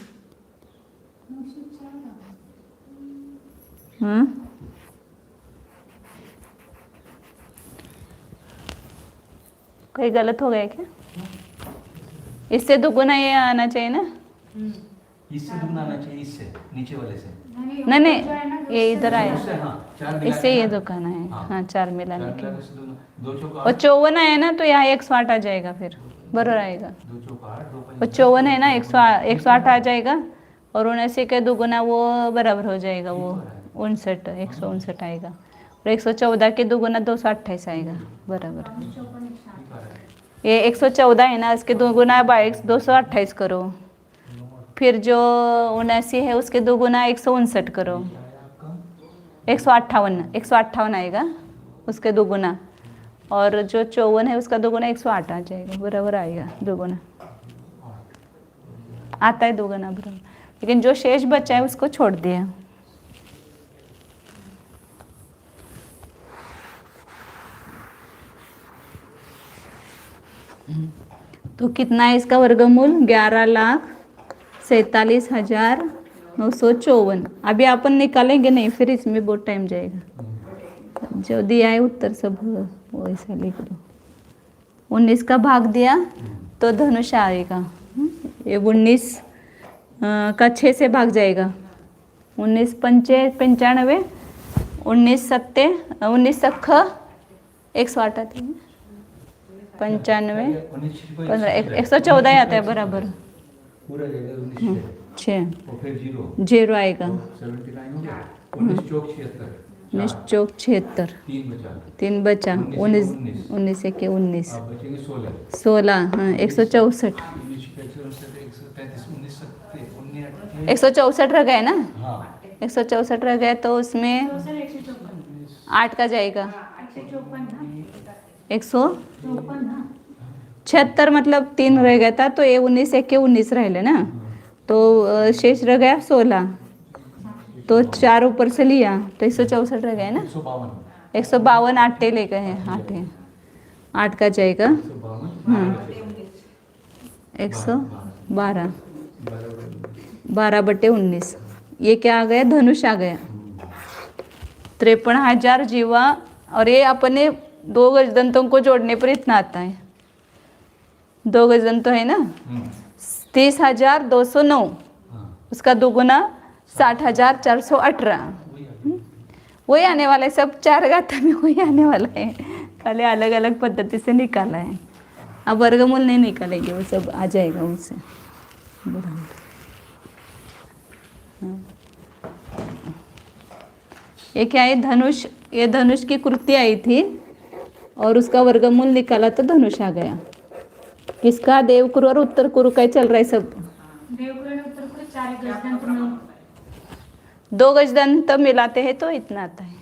कोई गलत हो गया क्या? इससे दुगुना ये आना चाहिए ना। इससे दुगना आना चाहिए, इससे नीचे वाले से नहीं ये इधर आया, इससे ये दो दुकान है। हाँ 4 मिलाने के चौक और 54 आया ना तो यहाँ 108 आ जाएगा फिर बराबर आएगा। 2 चौक 8 और 54 है ना 108 आ जाएगा और 79 के दुगुना वो बराबर हो जाएगा, वो 159 आएगा और 114 के दुगुना 228 आएगा बराबर। ये 114 है ना इसके दुगुना 228 करो, फिर जो 79 है उसके दुगुना 159 करो, 158 आएगा उसके दुगुना, और जो 54 है उसका दुगुना 108 आ जाएगा बराबर आएगा दुगुना, आता है दुगुना बराबर। लेकिन जो शेष बचा है उसको छोड़ दिया। तो कितना है इसका वर्गमूल? 11,47,954। अभी अपन निकालेंगे नहीं, फिर इसमें बहुत टाइम जाएगा। जो दिया है उत्तर सब वो ऐसा लिख दो। 19 का भाग दिया तो धनुष आएगा। ये 19 का 6 से भाग जाएगा। 19 पंचे 95, 19 सत्ते 19 सख 108 आते हैं, 95 15 114 आता है बराबर। पूरा जाएगा 19 छः और फिर 0 जीरो आएगा। 79 हो गया। 19 चौक 76 19 चौक 76, 3 बचा 19 19 के 19 अब बचेंगे 16 16 हाँ 164 164 रह गए ना। हाँ 164 रह गए तो उसमें 8 का जाएगा 176, मतलब 3 रह गया था तो ये 19 एक के 19 रहे ना, तो शेष रह गया 16, तो 4 ऊपर से लिया तो 164 रह गए ना। 152 8 ले गए हैं, 8 का जाएगा 112 12/19। ये क्या आ गया? धनुष आ गया। 53,000 जीवा, और ये अपने 2 गजदंतों को जोड़ने पर इतना आता है। 2 गजदंत तो है ना, 30,209, उसका दोगुना 60,418। वही आने वाला है, सब 4 गाथा में वही आने वाला है, खाली अलग अलग पद्धति से निकाला है। अब वर्गमूल नहीं निकालेंगे, वो सब आ जाएगा उससे। ये क्या है? धनुष। ये धनुष की कृति आई थी और उसका वर्गमूल निकाला तो धनुष आ गया। किसका? देवकुरु और उत्तर कुरु का ही चल रहा है सब। देवकुरु ने उत्तर कुरु 4 गजदंत में 2 गजदंत मिलाते हैं तो इतना आता है।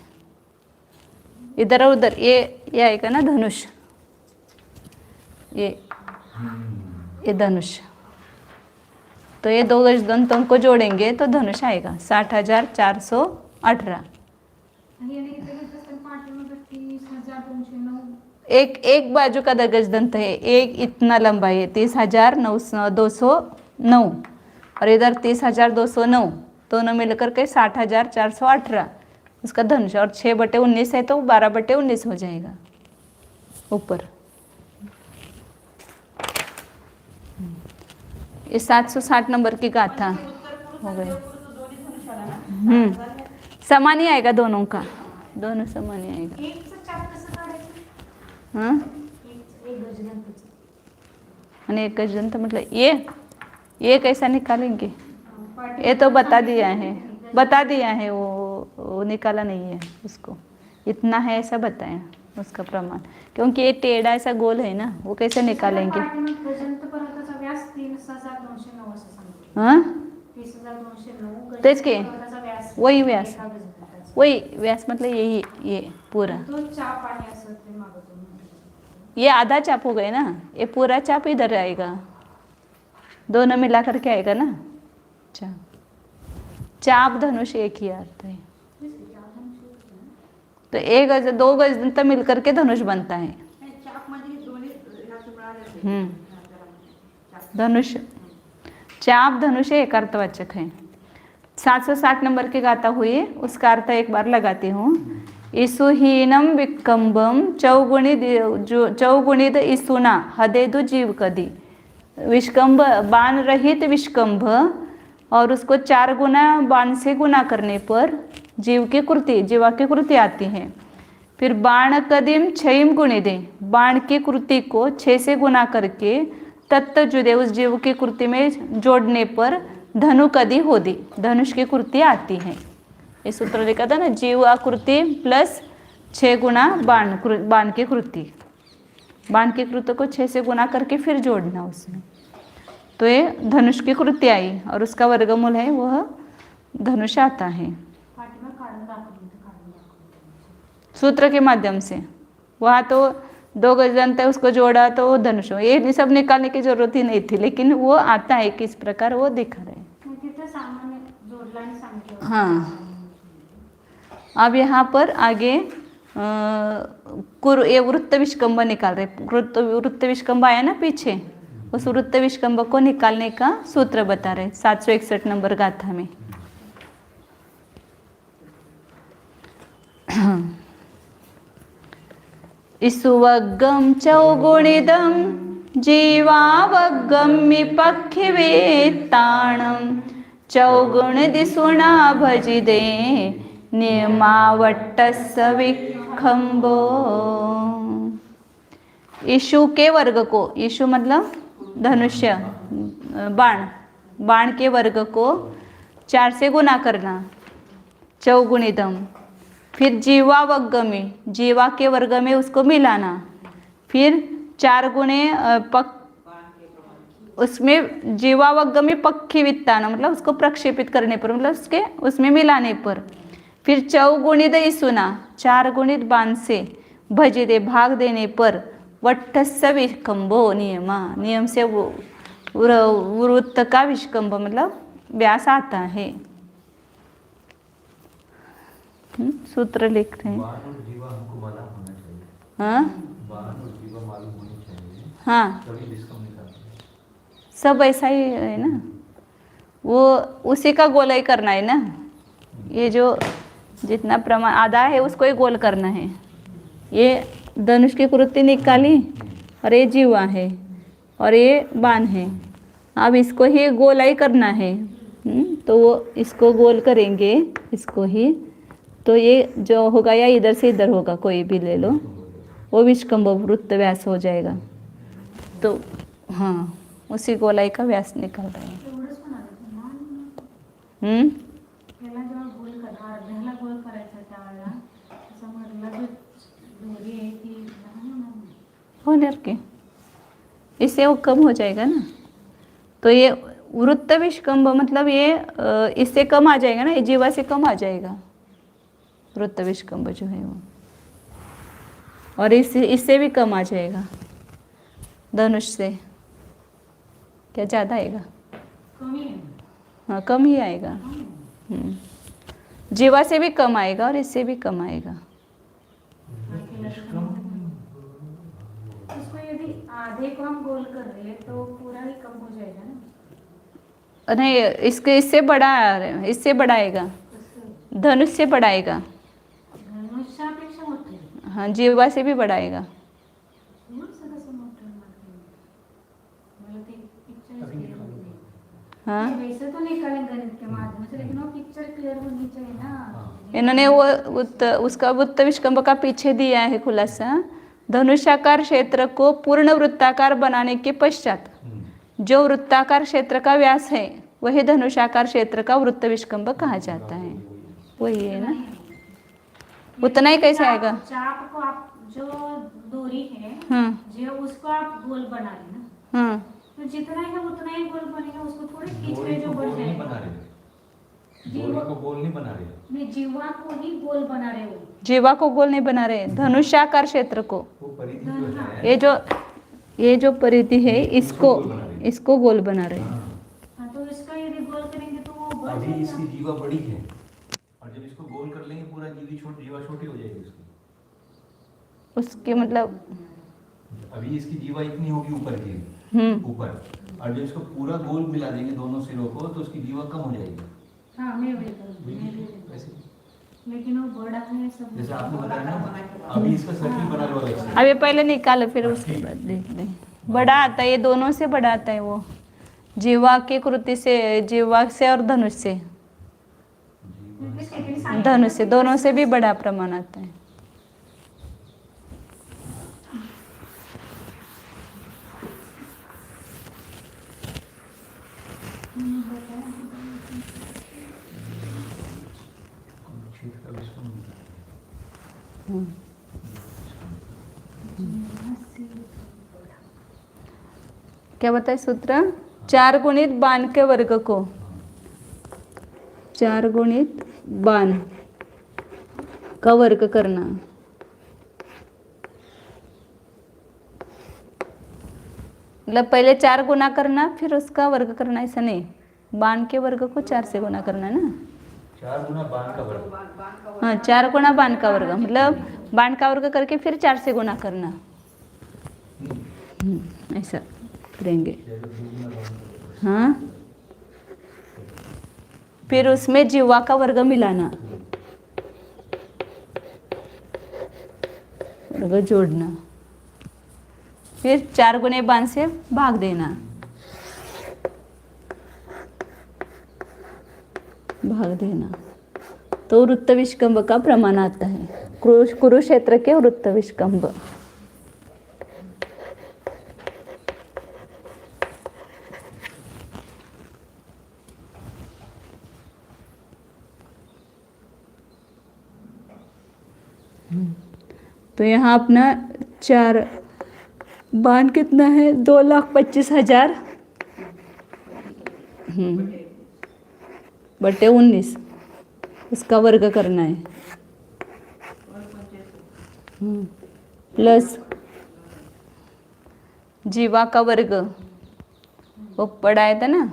इधर और उधर ये आएगा ना धनुष, ये धनुष, तो ये 2 गजदंतों को जोड़ेंगे तो धनुष आएगा 60,418। एक बाजू का गजदंत है, एक इतना लंबा है 30,209 और इधर 30,209, दोनों मिलकर के 60,418 उसका धनुष, और 6/19 है तो 12/19 हो जाएगा ऊपर। ये 760 नंबर की गाथा हो गई। समान ही आएगा दोनों का, दोनों समान ही आएगा। हाँ आणि एक गजदंत मतलब ये कैसा निकालेंगे? ये तो बता दिया है, वो निकाला नहीं है उसको, इतना है ऐसा बताया उसका प्रमाण, क्योंकि ये टेढ़ा ऐसा गोल है ना, वो कैसे निकालेंगे? हाँ तेच के वही व्यास, मतलब यही ये पूरा, ये आधा चाप हो गए ना, ये पूरा चाप इधर आएगा, दोनों मिला करके आएगा ना। चाप धनुष एक ही अर्थ है, तो 2 गज मिलकर के धनुष बनता है। धनुष, चाप धनुष एक अर्थवाचक है। 760 नंबर की गाथा हुई है, उसका अर्थ एक बार लगाती हूँ। इसुहीनम विकम्बम चौगुणित इसुना हदेदु जीव कदी। विष्कंभ बाण रहित विष्कंभ, और उसको 4 गुना बाण से गुना करने पर जीवा की कृति आती है। फिर बाण कदिम 6 गुणे दे, बाण की कृति को 6 से गुना करके तत्त जुदे उस जीव की कृति में जोड़ने पर धनु कदी होदी, धनुष की कृति आती है। इस सूत्र लिखा था ना, जीव आकृति प्लस 6 गुना बाण की कृति, बाण की कृति को 6 से गुना करके फिर जोड़ना उसमें, तो ये धनुष की कृति आई और उसका वर्गमूल है वह धनुष आता है सूत्र के माध्यम से। वहाँ तो 2 गजदंत है, उसको जोड़ा तो वो धनुष हो, ये सब निकालने की जरूरत ही नहीं थी, लेकिन वो आता है किस प्रकार वो दिखा रहे। हाँ, अब यहाँ पर आगे ये वृत्त विष्कंभ निकाल रहे, वृत्त विष्कंभ आया ना पीछे, उस वृत्त विष्कंभ को निकालने का सूत्र बता रहे 761 नंबर गाथा में। इसुवग्गम चौगुणिदम जीवावग्गम पक्षिवेत्ताणम चौगुण दिसुणा भजिदे नियमावट्टस्य विखंबो। ईशु के वर्ग को, ईशु मतलब धनुष्य, बाण, बाण के वर्ग को 4 से गुना करना, चौगुणिदम। फिर जीवा वग्गमी, जीवा के वर्ग में उसको मिलाना, फिर 4 गुणे उसमें जीवा वग्गमी पक्षी वित्ताना, मतलब उसको प्रक्षेपित करने पर, मतलब उसके उसमें मिलाने पर। फिर चौगुणित ईसुना, 4 गुणित बाण से भजिदे भाग देने पर वट्टस्य विष्कंभो नियमा, नियम से वो वृत्त का विष्कंभ मतलब व्यास आता है। सूत्र लिख रहे हैं। बाण और जीवा हमको मालूम होना चाहिए। हाँ बाण और जीवा मालूम होनी चाहिए, हाँ, तभी विष्कंभ निकालते हैं। सब ऐसा ही है ना, वो उसी का गोलाई करना है ना। ये जो जितना प्रमाण आधा है उसको ही गोल करना है। ये धनुष की कृति निकाली और ये जीवा है और ये बाण है, अब इसको ही गोलाई करना है। तो वो इसको गोल करेंगे, इसको ही, तो ये जो होगा या इधर से इधर होगा, कोई भी ले लो, वो विष्कंभ वृत्त व्यास हो जाएगा। तो हाँ, उसी गोलाई का व्यास निकल रहा है। एवढंच म्हणाले ना, ह्याला जेव्हा गोल करणार, अर्ध्याला गोल करायचा त्यावेळेला असं म्हटलं की दोरी आहे ती लहान होणार नाही. होनर के इससे वो कम हो जाएगा ना। तो ये वृत्त विष्कंभ मतलब ये इससे कम आ जाएगा ना, ये जीवा से कम आ जाएगा वृत्त विष्कंभ जो है वो, और इससे भी कम आ जाएगा धनुष से। क्या ज़्यादा आएगा? कमी आहे. हाँ, कम ही आएगा। जीवा से भी कम आएगा और इससे भी कम आएगा। इसको यदि आधे को हम गोल कर रहे हैं तो पूरा ही कम हो जाएगा ना. नहीं, इसके इससे बड़ा, इससे बढ़ाएगा, कसं? धनुष से बढ़ाएगा। धनुष्यापेक्षा मोठे आहे. हाँ, जीवा से भी बढ़ाएगा। एवढं कसं मोठं आहे? मला ते पिक्चर अभी क्लियर निकालो। होत नाही. हाँ, वैसे तो निकालें गणित के माध्यम से, लेकिन वो पिक्चर क्लियर होनी चाहिए ना. इन्होंने वो उसका वृत्त विष्कंभ का पीछे दिया है खुलासा। धनुषाकार क्षेत्र को पूर्ण वृत्ताकार बनाने के पश्चात जो वृत्ताकार क्षेत्र का व्यास है वही धनुषाकार क्षेत्र का वृत्त विष्कंभ कहा जाता है। वही है ना, उतना ही कैसे आएगा? चाप को आप जो दूरी है, हाँ जो उसको आप गोल बना रहे ना, हाँ, तो जितना है उतना ही गोल बनेगा. उसको थोड़ी खींच गोली के को जो बढ़ गोल नहीं बना जाएगा. रहे, गोली को गोल नहीं बना रहे। नहीं, जीवा को ही गोल बना रहे हो. जीवा को गोल नहीं बना रहे, धनुषाकार क्षेत्र को, वो परिधि जो है, ये जो परिधि है इसको गोल बना रहे। हाँ, तो इसका यदि गोल करेंगे तो वो बढ़ अभी जाएगा. इसकी जीवा बड़ी है और जब इसको गोल कर लेंगे पूरा जीवा छोटी हो जाएगी उसकी। उसके मतलब अभी इसकी जीवा इतनी होगी ऊपर की, ऊपर, और जब इसको पूरा गोल मिला देंगे दोनों सिरों को तो उसकी जीवा कम हो जाएगी। हाँ, मैं भी करूँ. वैसे लेकिन वो बड़ा है सब. जैसे आपने बताया ना, अभी इसका सर्किल बना लो अलग से। अभी पहले निकालो फिर उसके बाद देख लें। बड़ा आता है, ये दोनों से बड़ा आता है, वो जीवा की कृति से, जीवा से और धनुष से, धनुष से, दोनों से भी बड़ा प्रमाण आता है। क्षेत्र का विष्कंभ क्या बताए सूत्र? 4 गुणित बाण के वर्ग को, 4 गुणित बाण का वर्ग करना। मतलब पहले 4 गुना करना फिर उसका वर्ग करना, ऐसा नहीं। बाण के वर्ग को 4 से गुना करना है ना। 4 गुना बाण का वर्ग। हाँ, 4 गुना बाण का वर्ग मतलब बाण का वर्ग करके फिर 4 से गुना करना। ऐसा करेंगे। हाँ, फिर उसमें जीवा का वर्ग मिलाना, वर्ग जोड़ना, फिर 4 गुने बाण से भाग देना, तो वृत्त विष्कंभ का प्रमाण आता है। कुरुक्षेत्र के वृत्त विष्कंभ। तो यहाँ अपना 4 बाण कितना है, 2,25,000 बटे 19, उसका वर्ग करना है। प्लस जीवा का वर्ग वो पढ़ाया था ना,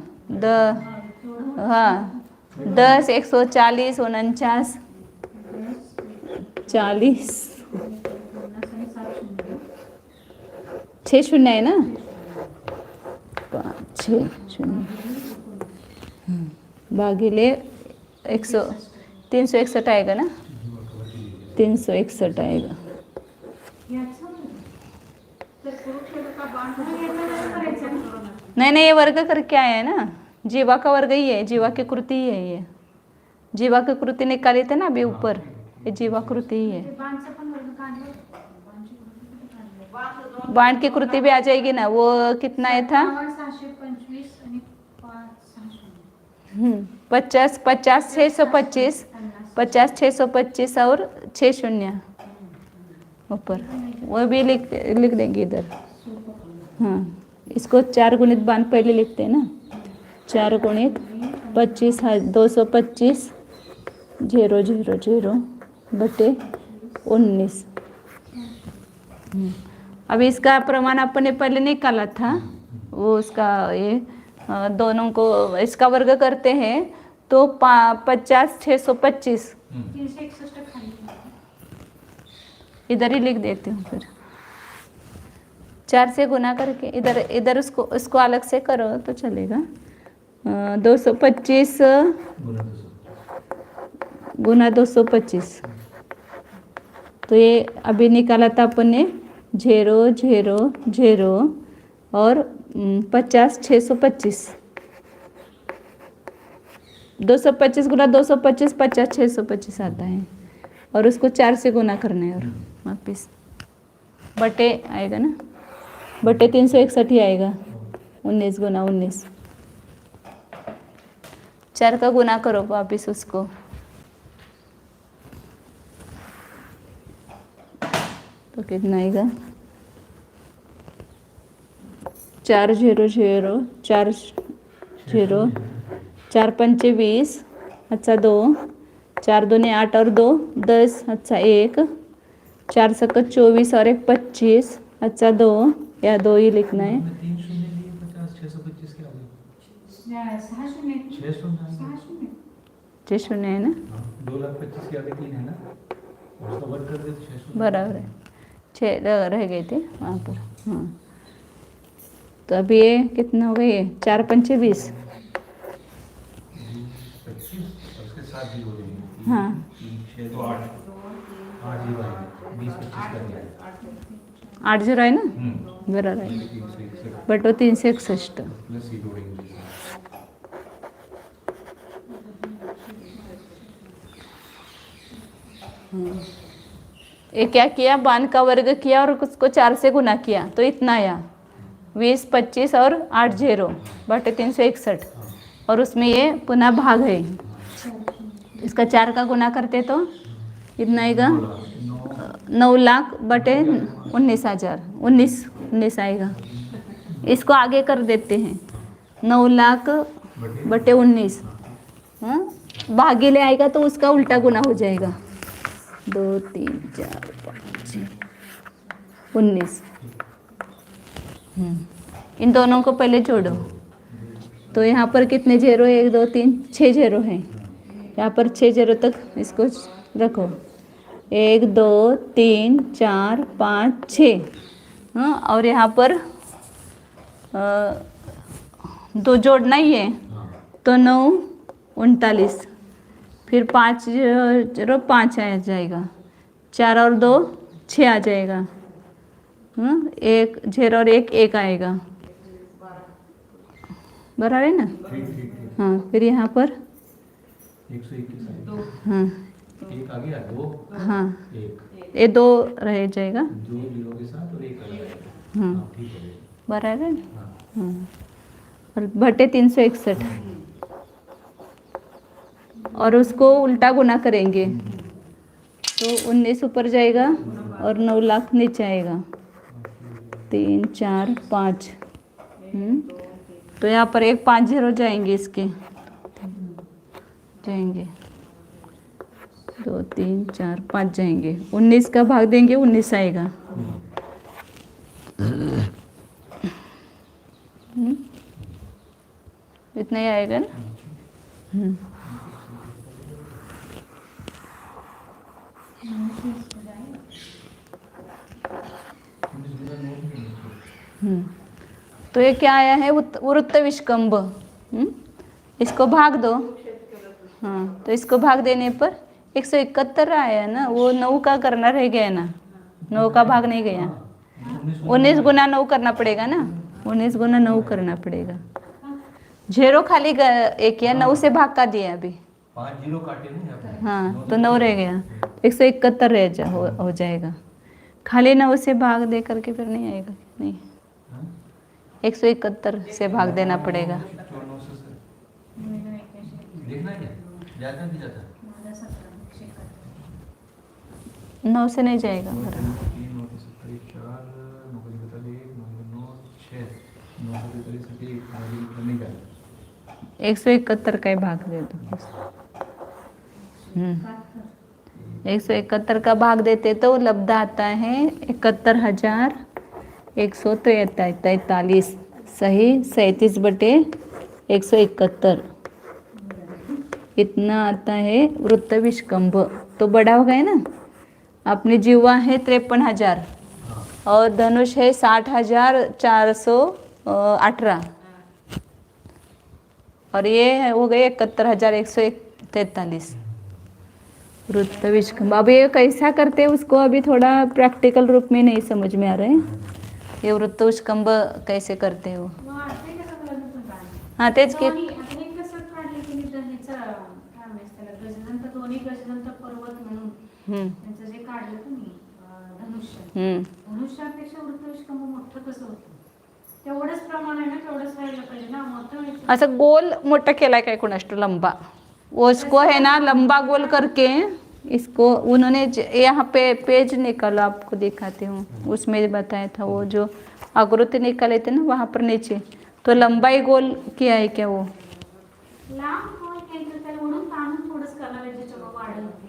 10, 140, 49, 40, 6 शून्य है ना, 5, 6 शून्य भागिले 361 आएगा ना, 361 आएगा। नहीं, ये वर्ग करके आया है ना, जीवा का वर्ग ही है, जीवा की कृति ही है ये। जीवा की कृति निकाली थे ना अभी ऊपर, ये जीवा कृति ही है। बाण की कृति भी आ जाएगी ना, वो कितना है था, 50, 625, 50, 625 और 6 शून्य ऊपर, वो भी लिख देंगे इधर। हाँ, इसको 4 गुणित बाण पहले लिखते हैं ना, 4 गुणित 25, 225, 000 बटे 19। अभी इसका प्रमाण अपने पहले निकाला था, वो उसका ये दोनों को इसका वर्ग करते हैं तो 50, 625 इधर ही लिख देती हूँ। फिर 4 से गुना करके इधर उसको अलग से करो तो चलेगा। 225 गुना 225, तो ये अभी निकाला था अपन ने 0, 0, 0 और 50, 625, 225 गुना 225, 50, 625 आता है, और उसको 4 से गुना करना है, और वापिस बटे आएगा ना, बटे 361 ही आएगा। 19 गुना 19, 4 का गुना करो वापिस उसको, तो कितना आएगा, 4 0 0 4 0, 4 पंचे 20, अच्छा 2, 4 दूने 8 और 2 10, अच्छा 1, 4 सक 24 और 1 25, अच्छा 2, या 2 ही लिखना है। 3 शून्य लिए 50, 625 क्या होगा, 6 शून्य है ना, 2,25,000 के आगे 3 है ना, उसका वर्ग कर दे तो 6 शून्य बराबर है, 6 रह गए थे वहाँ पर। हाँ, तो अभी ये कितना हो गया, ये 4 पंचे 20, 25 और उसके साथ 0 हो जाएंगे। हाँ 6 तो 8, 8 0 आएंगे, 20 25 कर दिया, 8 0 है ना, बराबर है, 361 बटो 361। प्लस ये जोड़ेंगे। ये क्या किया, बाण का वर्ग किया और उसको 4 से गुना किया, तो इतना आया 20, 25 और 8 0 बटे 361, और उसमें ये पुनः भाग है, इसका 4 का गुना करते तो कितना आएगा, 9 लाख बटे 19,000, 19 आएगा। इसको आगे कर देते हैं, 9 लाख बटे 19, हाँ भागीले आएगा तो उसका उल्टा गुना हो जाएगा, 2 3 4 5 6 19। इन दोनों को पहले जोड़ो, तो यहाँ पर कितने 0, 1 2 3 6 0 हैं, यहाँ पर 6 0 तक इसको रखो, 1 2 3 4 5 6। हाँ, और यहाँ पर 2 जोड़ना ही है तो 9 39, फिर 5 0 5 आ जाएगा, 4 और 2 6 आ जाएगा। हाँ, 1 0 और 1 1 आएगा, बराबर है ना। ठीक। हाँ, फिर यहाँ पर 121 आएगा। हाँ एक आ गया, 2 हाँ 1, ये 2 रह जाएगा। 2 0 के साथ और 1 आ जाएगा। हाँ हाँ, ठीक है। बराबर है ना। हाँ, हाँ, और बटे 361 और उसको उल्टा गुना करेंगे तो 19 ऊपर जाएगा और 9 लाख नीचे आएगा। 3 4 5। तो यहाँ पर 1 5 0 जाएंगे, इसके जाएंगे 2 3 4 5 जाएंगे। 19 का भाग देंगे 19 आएगा। इतना ही आएगा ना। तो ये क्या आया है, वृत्त विष्कंभ। इसको भाग दो। हाँ, तो इसको भाग देने पर 171 आया ना, वो 9 का करना रह गया ना, 9 का भाग नहीं गया। 19 गुना 9 करना पड़ेगा ना, 19 गुना 9 करना पड़ेगा। 0 खाली एक या 9 से भाग का दिया अभी। 5 0 काटे ना यहाँ पे। हाँ, तो 9 रह गया, 171 हो जाएगा। खाली 9 से भाग दे करके फिर नहीं आएगा, नहीं 171 से भाग देना पड़ेगा। देखना है क्या? जाता है कि जाता है? 9 से नहीं जाएगा। 3 9 4 9 9 6 9 नहीं जाता। 171 का ही भाग दे दो। 171 का भाग देते तो लब्ध आता है 71,143। सही 37 बटे 171 इतना आता है वृत्त विष्कंभ। तो बड़ा हो गया ना। अपनी जीवा है 53,000 और धनुष है 60,418 और ये हो गए 71,143 वृत्त विष्कंभ। अब ये कैसा करते हैं उसको अभी थोड़ा प्रैक्टिकल रूप में नहीं समझ में आ रहा है। ये वृत्त विष्कंभ कैसे करते हो। हाँ तेच की धनुष्यापेक्षा वृत्तविष्कंभ मोठं कसं होतं, तेवढंच प्रमाण आहे ना, तेवढंच व्हायला पाहिजे ना, मोठं असं गोल मोटा केला काय कोणाष्ट लंबा, वो उसको है ना लंबा गोल करके इसको उन्होंने यहाँ पे पेज निकाला, आपको दिखाती हूँ, उसमें बताया था वो जो आकृति निकाले थे ना वहाँ पर नीचे, तो लंबाई गोल किया है क्या वो लांब गोल केलं तर म्हणून ताणून थोडंच करायला ज्याच्यावर वाढ होते।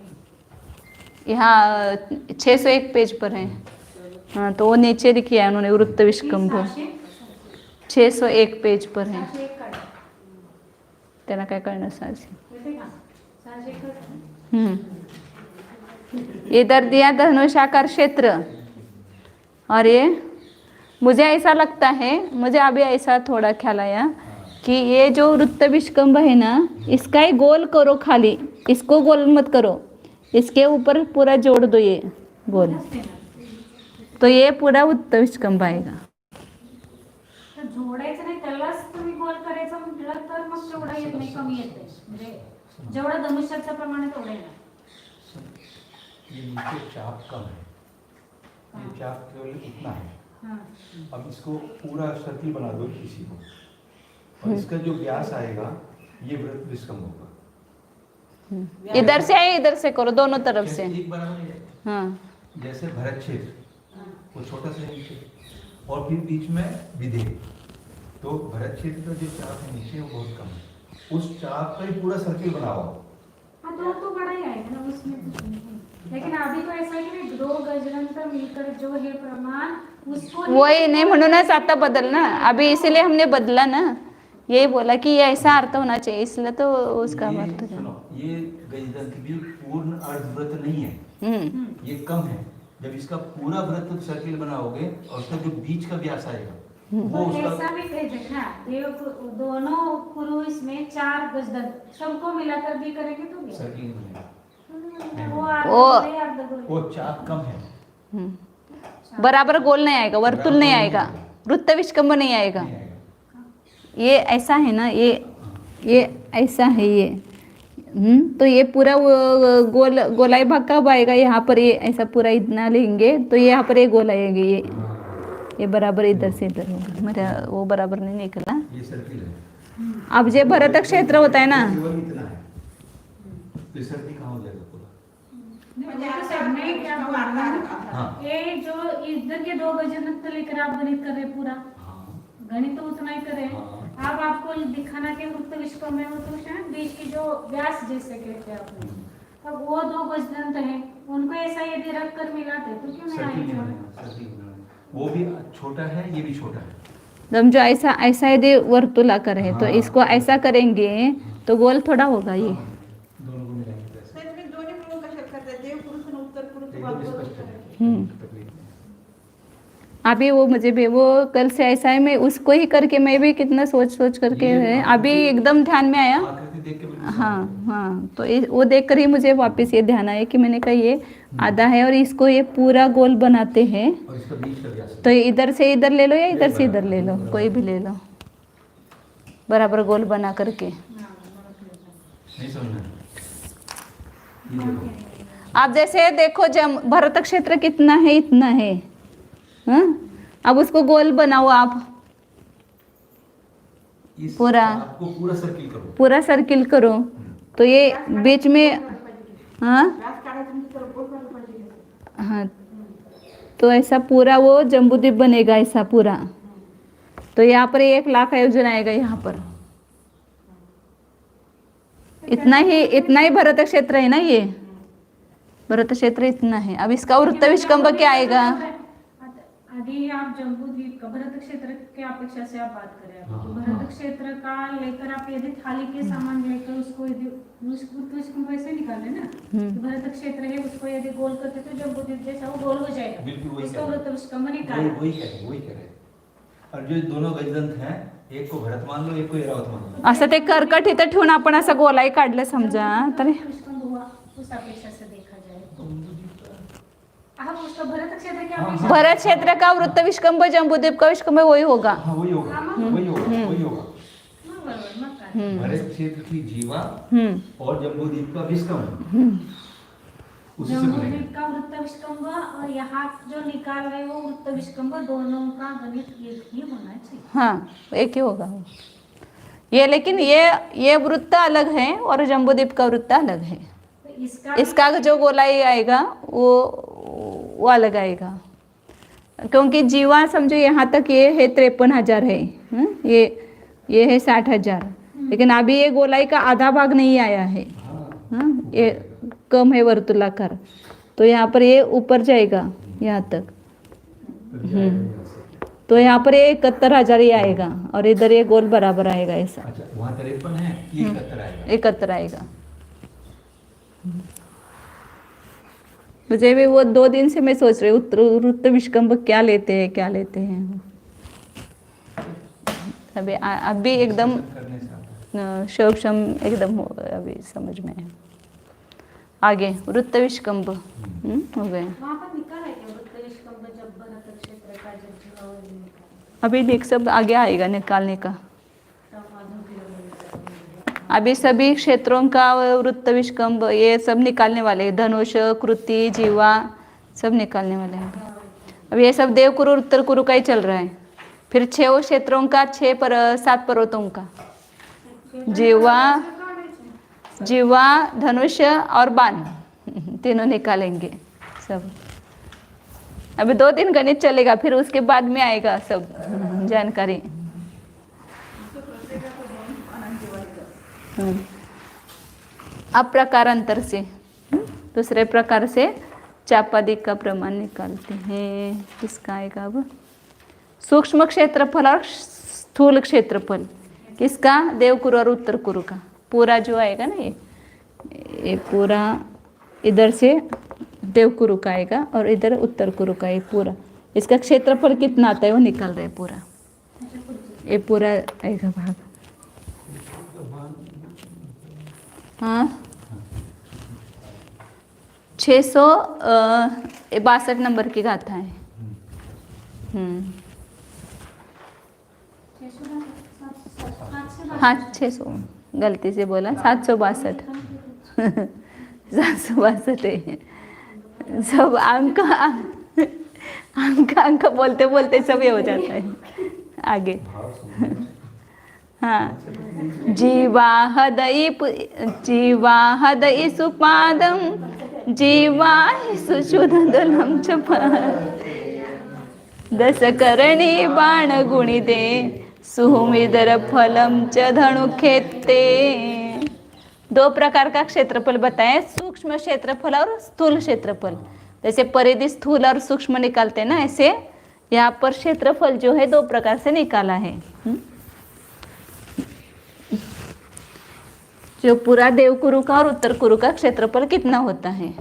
यहाँ 601 पेज पर है। हाँ, तो वो नीचे लिखा है उन्होंने वृत्त विष्कंभ 601 पेज पर है। तेना काय करना साजी। इधर दिया धनुषाकार क्षेत्र और ये मुझे ऐसा लगता है, मुझे अभी ऐसा थोड़ा ख्याल आया कि ये जो वृत्त विष्कंभ है ना, इसका ही गोल करो, खाली इसको गोल मत करो, इसके ऊपर पूरा जोड़ दो ये गोल, तो ये पूरा वृत्त विष्कंभ आएगा। तर जोडायचं नाही, त्यालाच तुम्ही गोल करायचं म्हटलं तर मग तेवढा येत नाही, कमी येते, म्हणजे जेवढा धनुष्याचं प्रमाण आहे तेवढं येणार। ये नीचे चाप कम है, ये चाप केवल इतना है। अब इसको पूरा सर्किल बना दो किसी को, और इसका जो व्यास आएगा ये वृत्त विष्कंभ होगा। इधर से है, इधर से करो, दोनों तरफ से। एक बराबर है। हाँ, जैसे भरत क्षेत्र वो छोटा सा नीचे और फिर बीच में विधेय, तो भरत क्षेत्र का जो चाप है नीचे वो बहुत कम है, उस चाप का ही पूरा सर्किल बनाओ। हाँ तो बड़ा ही आएगा ना उसमें कुछ नहीं, लेकिन अभी तो ऐसा है कि 2 गजरंतर मिलकर जो है प्रमाण उसको वही नहीं, म्हणूनच आता बदलना अभी, इसीलिए हमने बदला ना, यही बोला कि ये ऐसा अर्थ होना चाहिए, इसलिए तो उसका अर्थ सुनो, ये गजदंत भी पूर्ण अर्धवृत्त नहीं है। ये कम है। जब इसका पूरा वृत्त सर्किल बनाओगे और उसका जो बीच का व्यास आएगा वो तो उसका ऐसा भी कह देखना दोनों पुरुष में 4 गजदल सबको मिलाकर भी करेंगे तो भी सर्किल नहीं बनेगा। वो वो चाप कम है। बराबर गोल नहीं आएगा, वर्तुल नहीं आएगा, वृत्त विष्कंभ नहीं आएगा। नहीं आएगा। ये ऐसा है ना, ये ऐसा है ये। तो ये पूरा वो गोलाई भाग कब आएगा, यहाँ पर ये ऐसा पूरा इतना लेंगे तो यहाँ पर ये गोल आएंगे, ये बराबर इधर से इधर होगा। मेरा वो बराबर नहीं निकला। ये सर्किल है। अब जो भरत क्षेत्र होता है ना, केवल इतना है तो सर्किल कहाँ हो जाएगा पूरा। हाँ। ये जो इधर के 2 गजदल लेकर आप गणित कर रहे पूरा हाँ। गणित तो उतना ही करे। हाँ। अब आपको दिखाना कि वृत्त विष्कंभ में वो तो बीच की जो व्यास जैसे कहते हैं आपने, अब वो 2 गजदंत है उनको ऐसा यदि रख कर मिलाते तो क्यों नहीं सर्किल नहीं आएगा। बनेगा, सर्किल नहीं बनेगा। वो भी छोटा है, ये भी छोटा है। जब जो ऐसा ऐसा यदि वर्तुलाकार है तो हाँ। इसको ऐसा करेंगे तो गोल थोड़ा होगा ये। दोनों को मिलाएंगे तो ऐसा। तर मी दोन्ही मिळून कशात करतात देव पुरुष आणि उत्तर पुरुष एकदम वापरून स्पष्ट है। हम्म। तकलीफ नहीं। अभी वो मुझे भी वो कल से ऐसा है, मैं उसको ही करके मैं भी कितना सोच करके है, अभी एकदम ध्यान में आया। आकृति देख के बिल्कुल हाँ हाँ, तो वो देख कर ही मुझे वापस ये ध्यान आया कि मैंने कहा ये आधा है और इसको ये पूरा गोल बनाते हैं। और इसका बीच का व्यास है। तो इधर से इधर ले लो या इधर से इधर ले लो, कोई भी ले लो, बराबर गोल बना करके। नहीं समझना। ये देखो। आप जैसे देखो जब भरत क्षेत्र कितना है, इतना है। हाँ? अब उसको गोल बनाओ आप, इस पूरा। आपको पूरा सर्किल करो। पूरा सर्किल करो तो ये बीच में, हाँ व्यास काढायचं म्हणजे त्याला गोल करायला पाहिजे. हाँ, तो ऐसा पूरा वो जम्बूद्वीप बनेगा ऐसा पूरा। तो यहाँ पर 1 लाख आयोजन आएगा यहाँ पर। इतना ही भरत क्षेत्र है ना, ये भरत क्षेत्र इतना है। अब इसका वृत्त विष्कंभ क्या आएगा। अभी आप जम्बूद्वीप का भरत क्षेत्र के अपेक्षा से आप बात करें अभी, तो हाँ। भरत क्षेत्र का लेकर आप यदि थाली के सामान लेकर उसको यदि उसको वैसे निकाले ना, तो भरत क्षेत्र है उसको यदि गोल करते तो जम्बूद्वीप जैसा वो गोल हो जाएगा। बिल्कुल वही उसको कह रहे वृत्त विष्कंभ हैं। निकाले। वही कह रहे हैं, वही कह रहे हैं। और जो दोनों गजदंत हैं, एक को भरत मान लो, एक को ऐरावत मान लो। असं ते कर्कट इथं ठेवून आपण असं गोलाई काढलं समजा तर विष्कंभ हुआ उस अपेक्षा से देखा जाए तो हाँ उसका भरत क्षेत्र की अपेक्षा भरत क्षेत्र का वृत्त विष्कंभ जम्बूद्वीप का विष्कंभ वही होगा। हाँ वही होगा, वही होगा, वही होगा। हाँ, बराबर मत कर। भरत क्षेत्र की जीवा और जम्बूद्वीप का विष्कंभ उसी से बनेगा। जम्बूद्वीप का वृत्त विष्कंभ और यहाँ जो निकाल रहे वो वृत्त विष्कंभ दोनों का गणित एक ही होना चाहिए। हाँ, एक ही होगा वो। ये लेकिन ये वृत्त अलग है और जम्बूद्वीप का वृत्त अलग है। तो इसका जो गोलाई आएगा वो अलग आएगा, क्योंकि जीवा समझो यहाँ तक ये है 53,000 है। ये है 60,000, लेकिन अभी ये गोलाई का आधा भाग नहीं आया है। हाँ, ये कम है वर्तुलाकार, तो यहाँ पर ये ऊपर जाएगा यहाँ तक। तो यहाँ पर ये 71,000 ही आएगा और इधर ये गोल बराबर आएगा ऐसा। अच्छा, वहाँ 53 है, ये 71 आएगा। 71 आएगा। मुझे भी वो 2 दिन से मैं सोच रही हूँ वृत्त विष्कंभ क्या लेते हैं। अभी एकदम करने से आता है। शोक्षम एकदम हो गया, अभी समझ में है। आगे वृत्त विष्कंभ हो गए। वहाँ पर निकाल है क्या वृत्त विष्कंभ जब भरत क्षेत्र का जब जीवा वो निकाल अभी देख सब आगे आएगा निकालने का। तब आधुनिक अभी सभी क्षेत्रों का वृत्त विष्कंभ ये सब निकालने वाले हैं। धनुष, कृति, जीवा सब निकालने वाले हैं। अब ये सब देवकुरु उत्तर कुरु का ही चल रहा है। फिर 6 क्षेत्रों का 7 पर्वतों का जीवा, धनुष और बाण तीनों निकालेंगे सब। अभी 2 दिन गणित चलेगा, फिर उसके बाद में आएगा सब जानकारी। अब प्रकारांतर से दूसरे प्रकार से चापादिक का प्रमाण निकालते हैं। किसका आएगा अब? सूक्ष्म क्षेत्रफल और स्थूल क्षेत्रफल किसका? देवकुरु और उत्तर कुरु का। पूरा जो आएगा ना ये पूरा इधर से देव कुरुक आएगा और इधर उत्तर कुरुक है पूरा। इसका क्षेत्रफल कितना आता है वो निकाल रहे हैं पूरा, ये पूरा आएगा भाग। हाँ 662 नंबर की गाथा है। हाँ 600, गलती से बोला 762 762 है। सब अंक बोलते बोलते सब ये हो जाता है आगे। हाँ जीवाहदयि सुपादम जीवाहि सुशुद्धदलं च दशकर्णी बाणगुणिते सुहुमिदर फलम च धनुखेते। 2 प्रकार का क्षेत्रफल बताएं, सूक्ष्म क्षेत्रफल और स्थूल क्षेत्रफल। जैसे परिधि स्थूल और सूक्ष्म निकालते हैं ना, ऐसे यहाँ पर क्षेत्रफल जो है 2 प्रकार से निकाला है। जो पूरा देवकुरु का और उत्तर कुरु का क्षेत्रफल कितना होता है।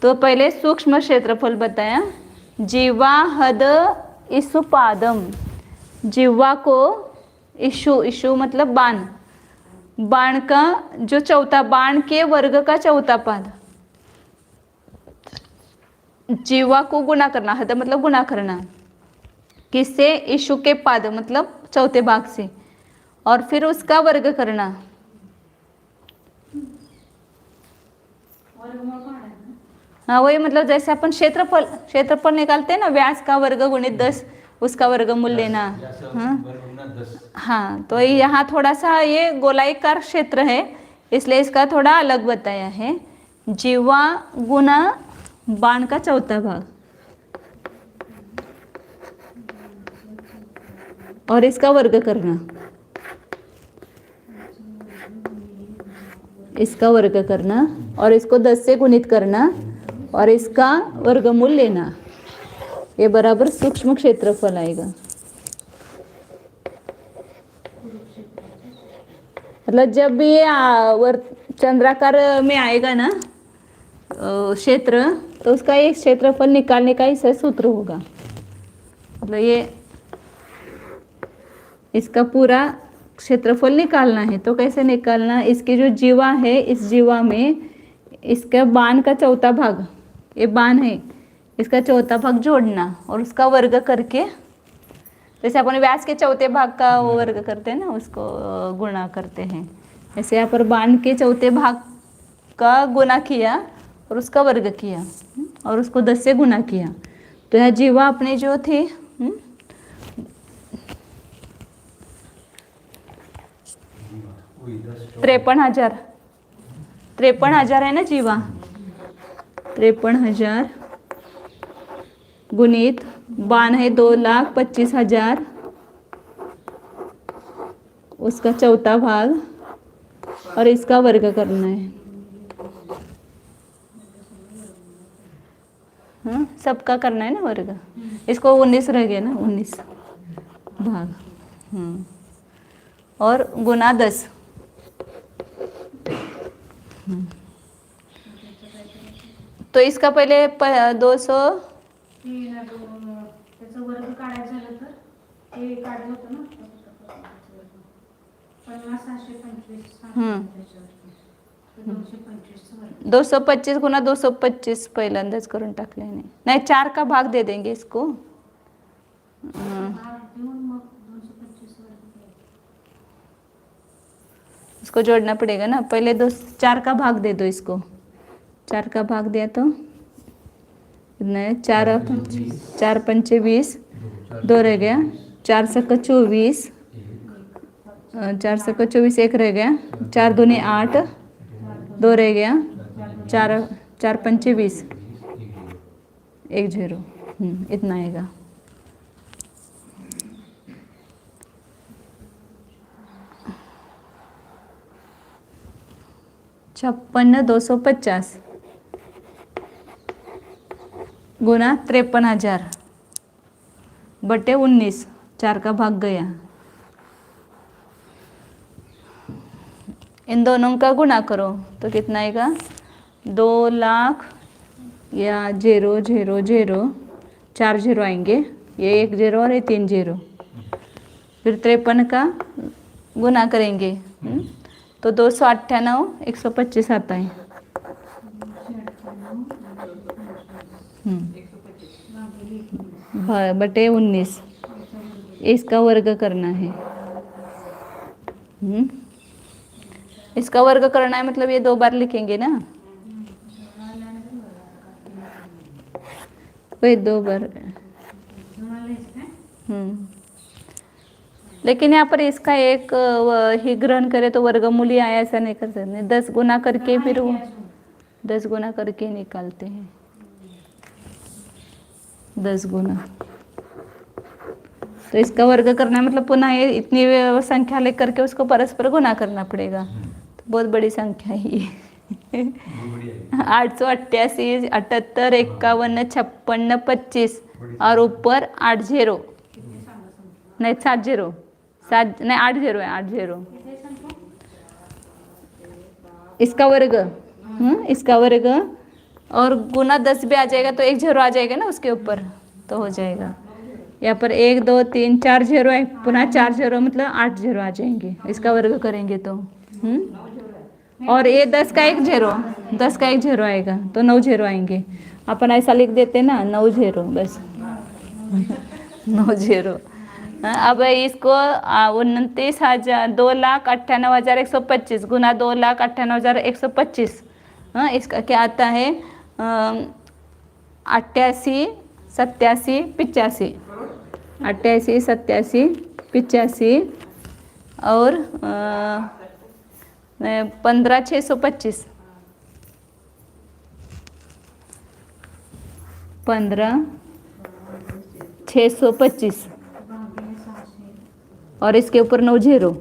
तो पहले सूक्ष्म क्षेत्रफल बताया, जीवाहद इषुपादम, जीवा को इशु मतलब बाण, बाण का जो चौथा, बाण के वर्ग का चौथा पाद। जीवा को गुना करना, हद मतलब गुना करना, किससे? इशु के पाद मतलब चौथे भाग से, और फिर उसका वर्ग करना। हाँ वही मतलब जैसे अपन क्षेत्रफल निकालते हैं ना, व्यास का वर्ग गुणित 10 उसका वर्गमूल लेना। हाँ तो यहाँ थोड़ा सा ये गोलाकार क्षेत्र है, इसलिए इसका थोड़ा अलग बताया है। जीवा गुना बाण का चौथा भाग, और इसका वर्ग करना, इसका वर्ग करना, और इसको 10 से गुणित करना, और इसका वर्गमूल लेना। ये बराबर सूक्ष्म क्षेत्रफल आएगा। मतलब जब भी ये चंद्राकार में आएगा ना क्षेत्र, तो उसका एक क्षेत्रफल निकालने का ही सूत्र होगा। मतलब ये इसका पूरा क्षेत्रफल निकालना है, तो कैसे निकालना? इसकी जो जीवा है, इस जीवा में इसका बाण का चौथा भाग, ये बाण है, इसका चौथा भाग जोड़ना और उसका वर्ग करके, जैसे अपन व्यास के चौथे भाग का वो वर्ग करते हैं ना, उसको गुणा करते हैं। ऐसे यहाँ पर बाण के चौथे भाग का गुना किया और उसका वर्ग किया और उसको 10 से गुना किया। तो यह जीवा अपने जो थे 53,000 है ना जीवा, 53,000 गुणित बाण है 2,25,000, उसका चौथा भाग और इसका वर्ग करना है। हाँ सबका करना है ना वर्ग, इसको 19 रह गया ना, 19 भाग। और गुना 10। तो इसका पहले 200 त्याचं वर्ग काढायचं झालं तर ते काढलं होतं ना 225 गुना 225 पहिल्यांदाच करून टाकले नाही 4 का भाग दे देंगे इसको। इसको जोड़ना पड़ेगा ना, पहले 4 का भाग दे दो इसको, 4 का भाग दिया तो नहीं, 4 पंचे 20, 2 रह गया, 4 सक 24, 4 सक 24 एक रह गया, 4 दूनी 8, 2 रह गया, 4 पंचे 20, 1 0, इतना आएगा। छप्पन 250 गुना 53,000 बटे 19, 4 का भाग गया। इन दोनों का गुणा करो तो कितना आएगा? 2,00,000 या 0 0 0 4 0 आएंगे, ये 1 0 और ये 3 0। फिर 53 का गुना करेंगे, तो 298 125 आता है। बटे 19, इसका वर्ग करना है। इसका वर्ग करना है मतलब ये 2 बार लिखेंगे ना, वही 2 बार। लेकिन यहाँ पर इसका एक ही ग्रहण करे तो वर्गमूल ही आया, ऐसा नहीं कर सकते। 10 गुना करके फिर वो 10 गुना करके निकालते हैं, 10 गुना। तो इसका वर्ग करना है मतलब पुनः ये इतनी संख्या लेकर के उसको परस्पर गुना करना पड़ेगा, तो बहुत बड़ी संख्या है ये। 888 78 51 56 25 और ऊपर 8 0 नहीं 7 0 7 नहीं 8 0 है, 8 0। इसका वर्ग, इसका वर्ग और गुना 10 भी आ जाएगा तो 1 0 आ जाएगा ना उसके ऊपर, तो हो जाएगा। यहाँ पर 1 2 3 4 0 है, पुनः 4 0 मतलब 8 0 आ जाएंगे इसका वर्ग करेंगे तो। और ये 10 का 1 0, 10 का 1 0 आएगा तो 9 0 आएंगे। अपन ऐसा लिख देते ना 9 0 बस 9 0। अब इसको 2,98,125 गुना 2,98,125, इसका क्या आता है 88 87 85, 88 87 85 और 15,625, 15,625 और इसके ऊपर 9 0,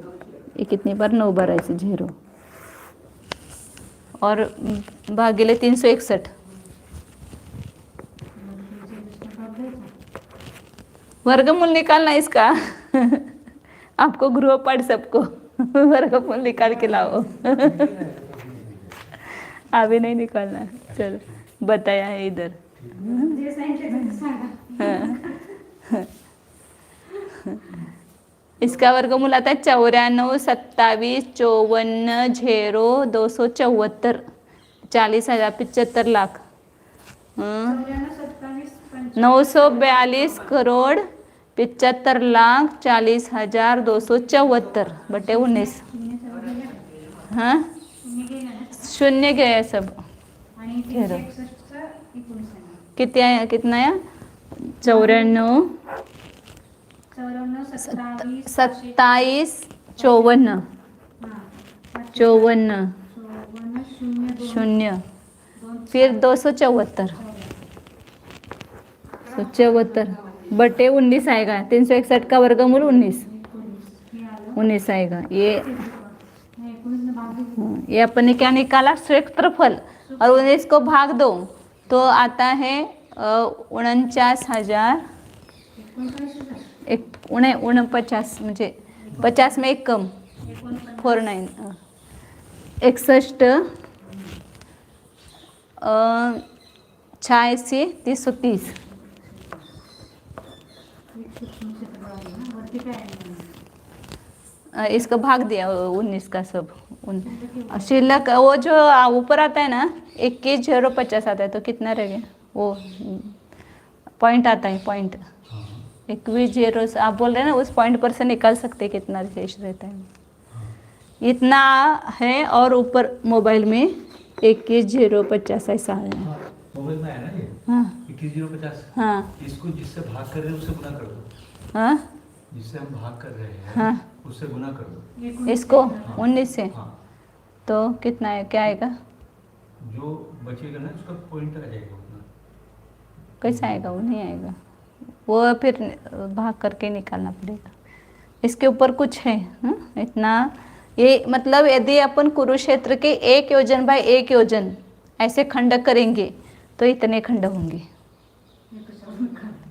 ये कितनी बार 9 बार ऐसे 0 और भागिले 361। वर्गमूल निकालना इसका आपको गृहपाठ सबको वर्गमूल निकाल के लाओ। अभी नहीं निकालना, चलो बताया है इधर। इसका वर्गमूल आता है 94 27 54 0 274, 40,075 लाख 942 करोड़ 75 लाख 40,274 बटे 19। हाँ शून्य गया सब, कितना है 94 27 54 0 फिर 274 बटे 19 आएगा। 361 का वर्गमूल 19 आएगा। ये अपन ने क्या निकाला क्षेत्रफल और 19 को भाग दो तो आता है 49,000 49 म्हणजे 50 में एक कम 49 61 86 330 इसका भाग दिया 19 का सब। शिल्लक वो जो ऊपर आता है ना 21,050 आता है तो कितना रह गया वो पॉइंट आता है, पॉइंट 21,000 आप बोल रहे हैं ना उस पॉइंट पर से निकाल सकते हैं कितना शेष रहता है, इतना है। और ऊपर मोबाइल में 21,050 ऐसा है। मोबाइल में है ना ये? हाँ 21,050। हाँ इसको जिससे भाग कर रहे हैं उससे गुना कर दो। हाँ जिससे हम भाग कर रहे हैं हाँ उससे गुना कर दो इसको 19 से। हाँ तो कितना है, क्या आएगा, जो बचेगा ना उसका पॉइंट आ जाएगा उतना। कैसा आएगा, वो नहीं आएगा, वो फिर भाग करके निकालना पड़ेगा। इसके ऊपर कुछ है इतना। ये मतलब यदि अपन कुरुक्षेत्र के 1 योजन बाय 1 योजन ऐसे खंड करेंगे तो इतने खंड होंगे।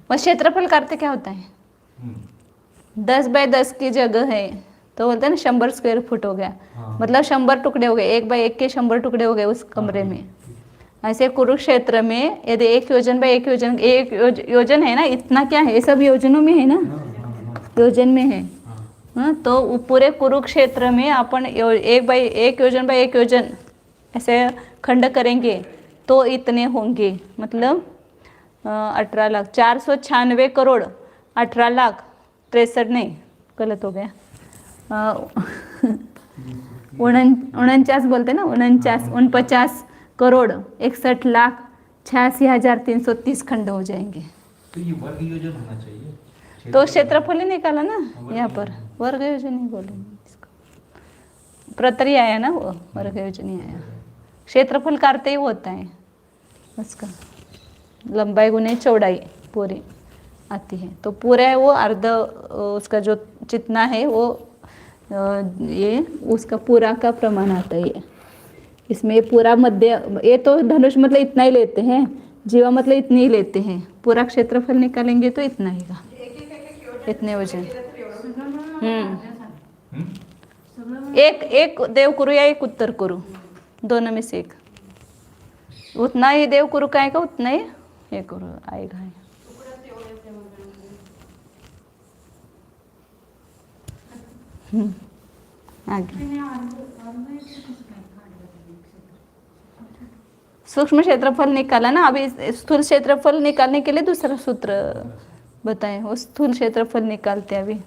वह क्षेत्रफल करते क्या होता है 10 बाय 10 की जगह है तो बोलते हैं ना 100 स्क्वायर फुट हो गया। हाँ। मतलब 100 टुकड़े हो गए, 1 बाय 1 के 100 टुकड़े हो गए उस कमरे में। ऐसे कुरुक्षेत्र में यदि एक योजन बाय एक योजन है ना, इतना क्या है, ये सब योजनों में है ना, योजन में है। हाँ, तो वो पूरे कुरुक्षेत्र में अपन एक योजन बाय एक योजन ऐसे खंड करेंगे तो इतने होंगे, मतलब 18 लाख 496 करोड़ 18 लाख 63 नहीं, गलत हो गया, 49 बोलते ना, 49 करोड़ 61 लाख 86,330 खंड हो जाएंगे। तो ये वर्ग योजन होना चाहिए। तो क्षेत्रफल ही निकाला ना यहाँ पर, वर्ग योजन ही बोलेंगे इसको, प्रतरी आया ना वो, वर्ग योजन ही आया। क्षेत्रफल का अर्थ ही होता है उसका लंबाई गुने चौड़ाई पूरी आती है, तो पूरा है वो अर्ध, उसका जो जितना है वो ये उसका पूरा का प्रमाण आता है ये। इसमें पूरा मध्य, ये तो धनुष मतलब इतना ही लेते हैं, जीवा मतलब इतनी ही लेते हैं, पूरा क्षेत्रफल निकालेंगे तो इतना ही का, इतने वजन। एक देव करू या एक उत्तर करू, दोनों में से एक, उतना ही देव करू का आएगा, उतना ही ये करू आएगा। आगे सूक्ष्म क्षेत्रफल निकाला ना, अभी स्थूल क्षेत्रफल निकालने के लिए दूसरा सूत्र बताएं, वो स्थूल क्षेत्रफल निकालते हैं अभी।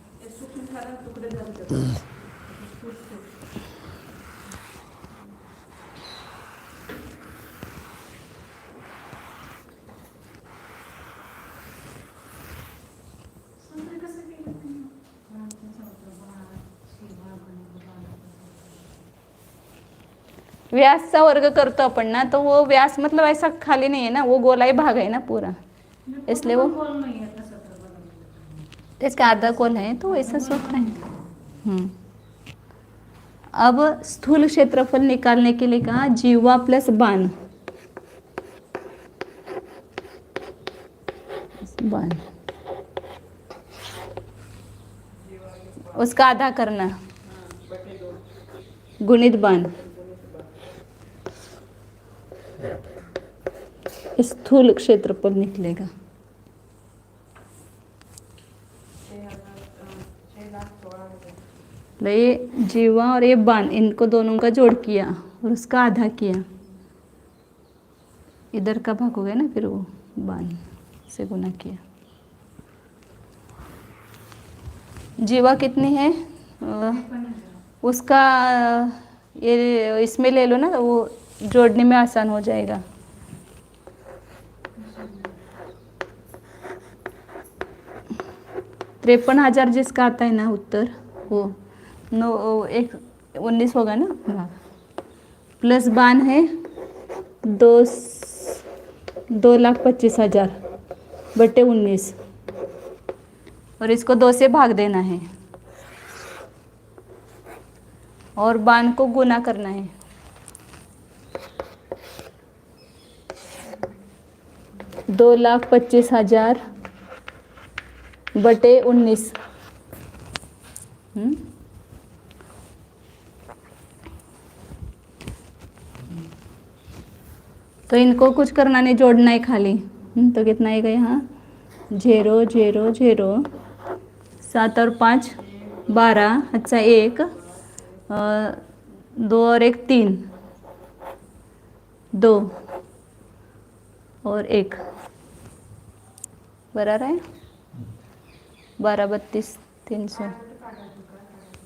व्यासचा वर्ग करतो आपण ना, तो वो व्यास मतलब ऐसा खाली नहीं है ना, वो गोलाई भाग है ना पूरा, इसलिए वो इसका आधा गोल है, तो वैसा सूत्र है। अब स्थूल क्षेत्रफल निकालने के लिए कहा जीवा प्लस बाण, उसका आधा करना गुणित बाण, स्थूल क्षेत्रफल निकलेगा। ये जीवा और ये बाण, इनको दोनों का जोड़ किया और उसका आधा किया, इधर का भाग हो गया ना, फिर वो बाण से गुना किया। जीवा कितनी है उसका, ये इसमें ले लो ना, वो जोड़ने में आसान हो जाएगा। तिरपन 53,000 जिसका आता है ना उत्तर, वो 19 होगा ना, प्लस बाण है 2,25,000 बटे 19, और इसको 2 से भाग देना है और बाण को गुना करना है। दो 2,25,000 बटे 19। तो इनको कुछ करना नहीं, जोड़ना है खाली। तो कितना आएगा यहाँ, 0 0 0, 7 और 5 12, अच्छा 1 2 और 1 3, 2 और 1 बराबर है, 12 32 300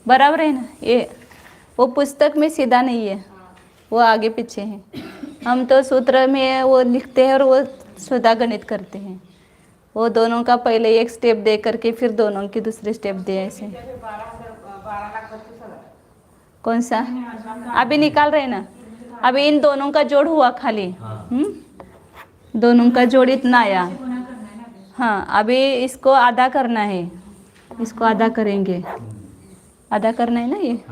बराबर है ना। ये वो पुस्तक में सीधा नहीं है, वो आगे पीछे है। हम तो सूत्र में वो लिखते हैं और वो स्वतः गणित करते हैं। वो दोनों का पहले एक स्टेप दे करके फिर दोनों की दूसरे स्टेप दे, ऐसे। 12,32,000 कौन सा अभी निकाल रहे हैं ना, अभी इन दोनों का जोड़ हुआ खाली। दोनों का जोड़ इतना आया। हाँ, अभी इसको आधा करना है, इसको आधा करेंगे, आधा करना है ना ये।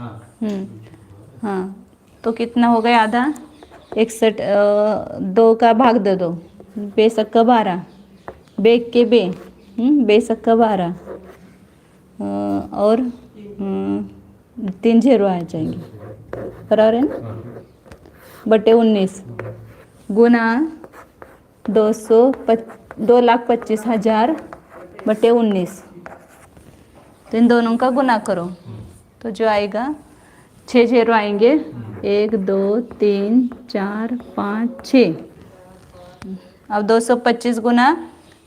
हाँ, तो कितना हो गया आधा, 61, 2 का भाग दे दो, बेसक्का 12, बेग के बे, बेसक्का 12 और 3 0 आ जाएंगे, बराबर है ना, बटे 19। गुना 2,25,000 बटे 19, तो इन दोनों का गुना करो तो जो आएगा 6 0 आएंगे, 1 2 3 4 5 6। अब 225 गुना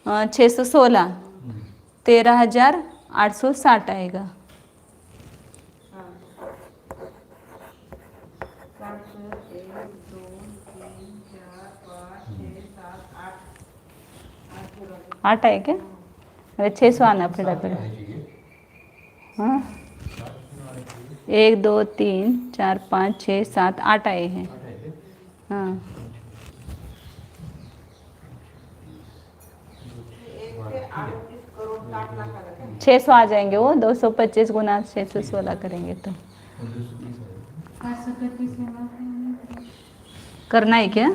616 13,860 आएगा। 8 है क्या? अरे 600 आना पड़ा पड़ा। हाँ 1 2 3 4 5 6 7 8 आए हैं। हाँ 600 आ जाएंगे वो। 225 गुना 616 करेंगे तो करना है क्या?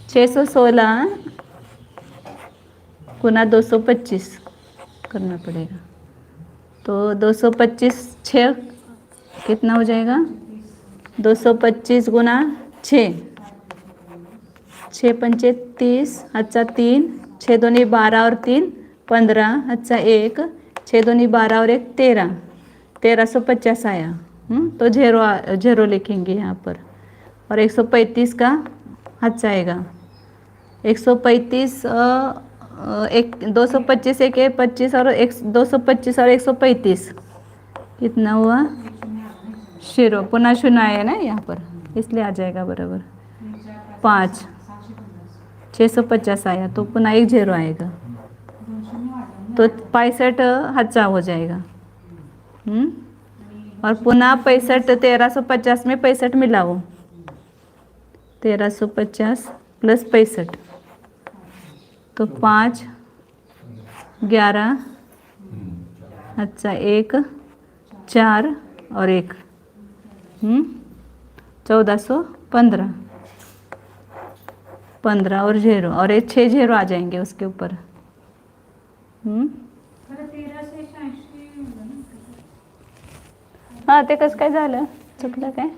616 गुना 225 करना पड़ेगा। तो 225 6 कितना हो जाएगा? 225 गुना 6 6 पंचे 30, अच्छा 3, 6 दूनी 12 और 3 15, अच्छा 1, 6 दूनी 12 और 1 13, 1350 आया। तो जेरो लिखेंगे यहाँ पर। और 135 का अच्छा आएगा। 135 225 एक 25 और 225 और 135 कितना हुआ? 0 पुनः 0 आया ना यहाँ पर, इसलिए आ जाएगा बराबर 5। 650 आया तो पुनः 1 0 आएगा तो 65 अच्छा हो जाएगा। और पुनः 65 1350 में 65 मिलाओ। 1350 प्लस 65 तो 5 11, अच्छा 1 4 और 1 1415 15 और 0 और 6 0 आ जाएंगे उसके ऊपर। हाँ ते कसं काय झालं? चुकलं काय?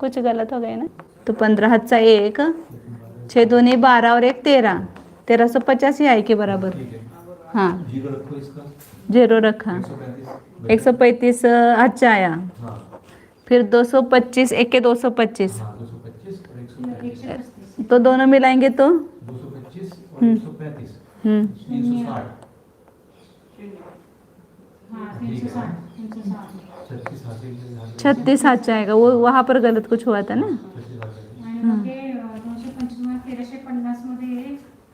कुछ गलत हो गए ना? तो 15 हच्चा 1, 6 दूनी 12 और 1 13, 1350 ही आए के बराबर। हाँ 0 रखा। 135 अच्छा आया। फिर 225 1 के 225 तो दोनों मिलाएंगे तो 225 और 135 360 36 अच्छा आएगा। वो वहाँ पर गलत कुछ हुआ था ना।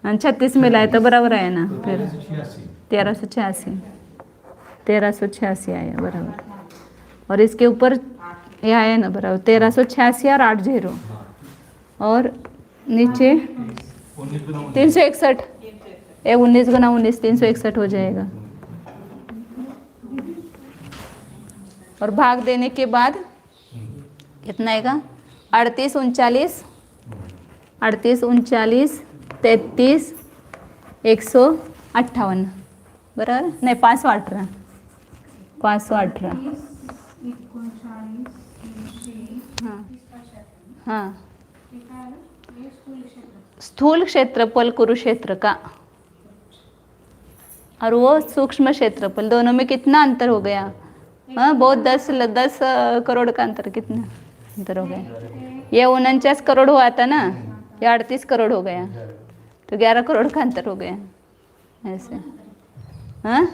36 मिलाए तो बराबर आया ना। फिर 1386 आया बराबर। और इसके ऊपर ये आया ना बराबर 1386 और 8 0 और नीचे 361। 19 गुना 19 361 हो जाएगा। और भाग देने के बाद कितना आएगा? 38 39 33 158 बराबर नहीं 518 हाँ स्थूल क्षेत्रफल कुरुक्षेत्र का और वो सूक्ष्म क्षेत्रफल, दोनों में कितना अंतर हो गया? हाँ बहुत 10 करोड़ का अंतर। कितना अंतर हो गया? ये 49 करोड़ हुआ था ना, ये 38 करोड़ हो गया तो 11 करोड़ का अंतर हो गया ऐसे। हाँ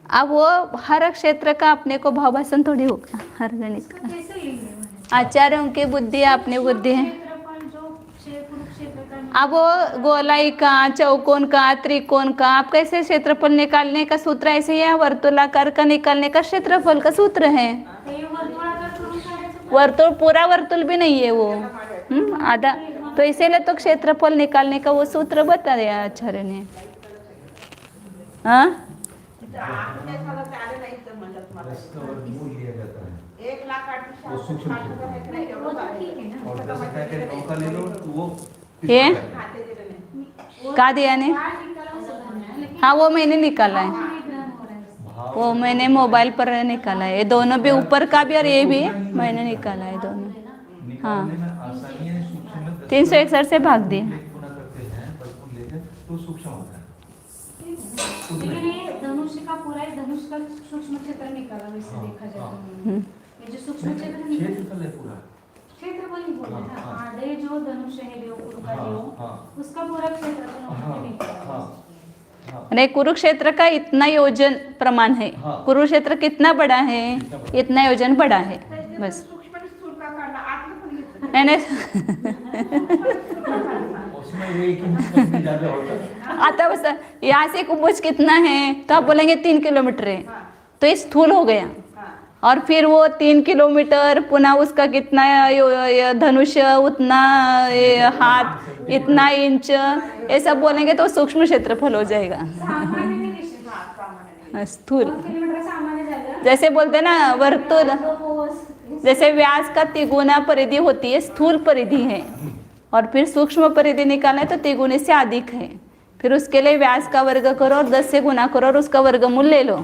अब वो हर क्षेत्र का अपने को भावभाषण थोड़ी होगा, हर गणित का आचार्यों की बुद्धि अपनी बुद्धि है। अब वो गोलाई का, चौकोन का, त्रिकोण का आप कैसे क्षेत्रफल निकालने का सूत्र ऐसे ही है। वर्तुलाकार का निकालने का क्षेत्रफल का सूत्र है। वर्तुल पूरा वर्तुल भी नहीं है वो आधा, तो इसीलिए तो क्षेत्रफल निकालने का वो सूत्र बता दिया आचार्य ने। हाँ ये का दिया ने? हाँ वो मैंने निकाला है। वो मैंने मोबाइल पर निकाला है, ये दोनों भी, ऊपर का भी और ये भी मैंने निकाला है दोनों। निकालने में आसानी है, सूक्ष्म में 361 से भाग दिया। गुना करते हैं, बचपन लेकर तो सूक्ष्म होता है। लेकिन ये धनुष का पूरा ही धनुष का सूक्ष्म क्षेत्र निकाला वैसे देखा जाए तो। ये जो सूक्ष्म क्षेत्र निकाला क्षेत्रफल है पूरा। क्षेत्रफल ही बोला था। हाँ। आधे जो धनुष है देवपुर का हाँ, जो हाँ। उसका पूरा क्षेत्रफल हाँ, उन्होंने निकाला। हाँ, हाँ। नहीं, कुरुक्षेत्र का इतना योजन प्रमाण है। हाँ। कुरुक्षेत्र कितना बड़ा है, इतना योजन बड़ा है बस। सूक्ष्म आणि स्थूल का काढला आतलं पण घेतलं. नहीं नहीं उसमें एक इंच कम ज्यादा होता है। आता बस यहाँ से कुंभज कितना है तो आप बोलेंगे 3 किलोमीटर है, तो ये स्थूल हो गया। और फिर वो 3 किलोमीटर पुनः उसका कितना धनुष्य उतना हाथ इतना इंच, ये सब बोलेंगे तो सूक्ष्म क्षेत्रफल हो जाएगा। सामान्य में निश्चित स्थूल 2 किलोमीटर सामान्य झालं। जैसे बोलते ना वर्तुल, कोस जैसे व्यास का तिगुना परिधि होती है, स्थूल परिधि है, और फिर सूक्ष्म परिधि निकालना है तो तिगुने से अधिक है। फिर उसके लिए व्यास का वर्ग करो और 10 से गुना करो और उसका वर्गमूल ले लो,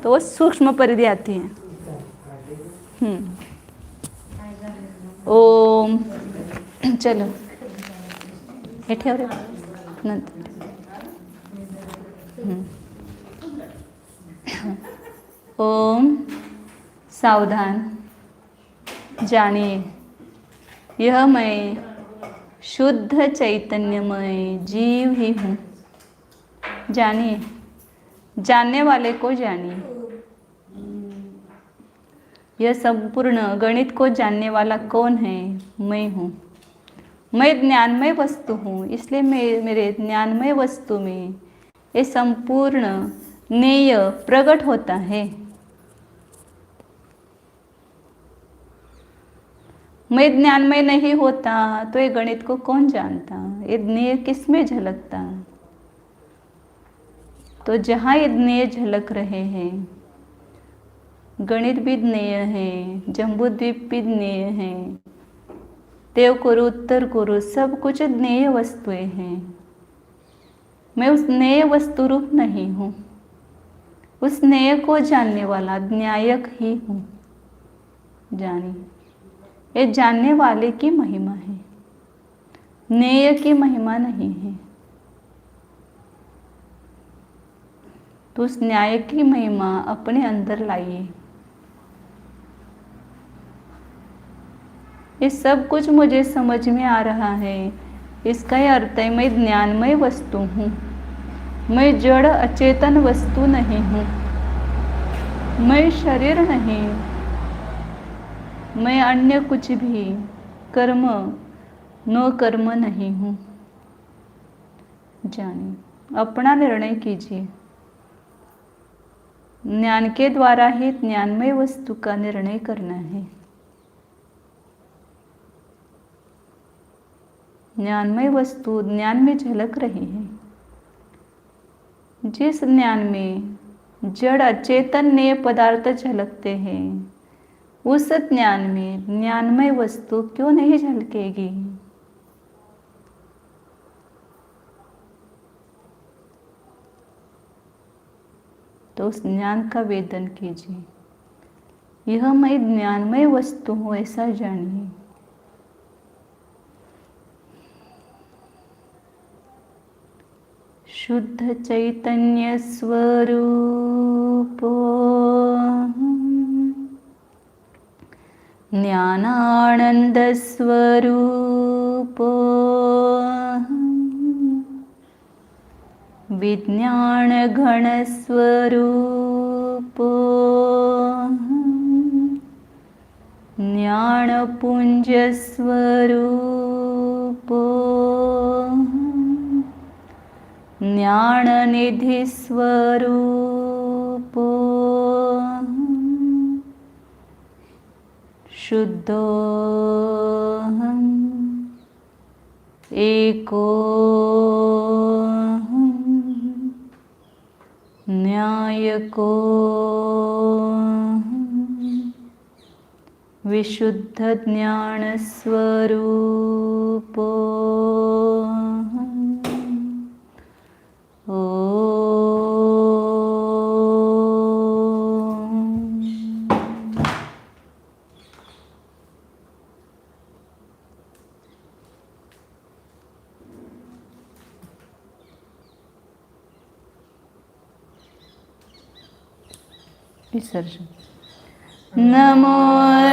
तो वो सूक्ष्म परिधि आती है। ओम चलो हे ठेव रे नंतर। ओम सावधान, जानिए यह मैं शुद्ध चैतन्यमय जीव ही हूँ। जानिए, जानने वाले को जानिए। यह संपूर्ण गणित को जानने वाला कौन है? मैं हूँ। मैं ज्ञानमय वस्तु हूँ, इसलिए मेरे ज्ञानमय वस्तु में ये संपूर्ण ज्ञेय प्रकट होता है। मैं ज्ञानमय नहीं होता तो ये गणित को कौन जानता? ये ज्ञेय किस में झलकता? तो जहाँ ये ज्ञेय झलक रहे हैं, गणित भी ज्ञेय है, जम्बूद्वीप भी ज्ञेय है, देव कुरु उत्तर कुरु सब कुछ ज्ञेय वस्तुएं हैं। मैं उस ज्ञेय वस्तु रूप नहीं हूँ, उस ज्ञेय को जानने वाला न्यायक ही हूँ। जानिए, ये जानने वाले की महिमा है, ज्ञेय की महिमा नहीं है। तो उस न्याय की महिमा अपने अंदर लाइए। ये सब कुछ मुझे समझ में आ रहा है, इसका यह अर्थ है मैं ज्ञानमय वस्तु हूँ, मैं जड़ अचेतन वस्तु नहीं हूँ, मैं शरीर नहीं, मैं अन्य कुछ भी कर्म नो कर्म नहीं हूँ। जानिए, अपना निर्णय कीजिए। ज्ञान के द्वारा ही ज्ञानमय वस्तु का निर्णय करना है। ज्ञानमय वस्तु ज्ञान में झलक रही है। जिस ज्ञान में जड़ अचेतन नए पदार्थ झलकते हैं, उस ज्ञान में ज्ञानमय वस्तु क्यों नहीं झलकेगी? तो उस ज्ञान का वेदन कीजिए। यह मैं ज्ञानमय वस्तु हूँ, ऐसा जानिए। शुद्ध चैतन्य स्वरूप ज्ञानानंद स्वरूप विज्ञान घन स्वरूप ज्ञान पुंज स्वरूप ज्ञान निधि स्वरूप शुद्धोऽहम् एकोऽहम् न्यायकोऽहम् विशुद्ध ज्ञान स्वरूपोऽहम् विसर्जन. नमो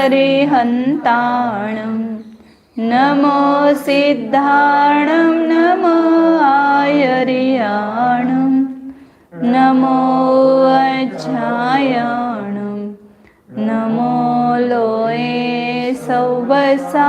रिहन्ताणं नमो सिद्धाणं नमो आयर्याणं नमो अज्ञायाणं नमो लोये सौवसा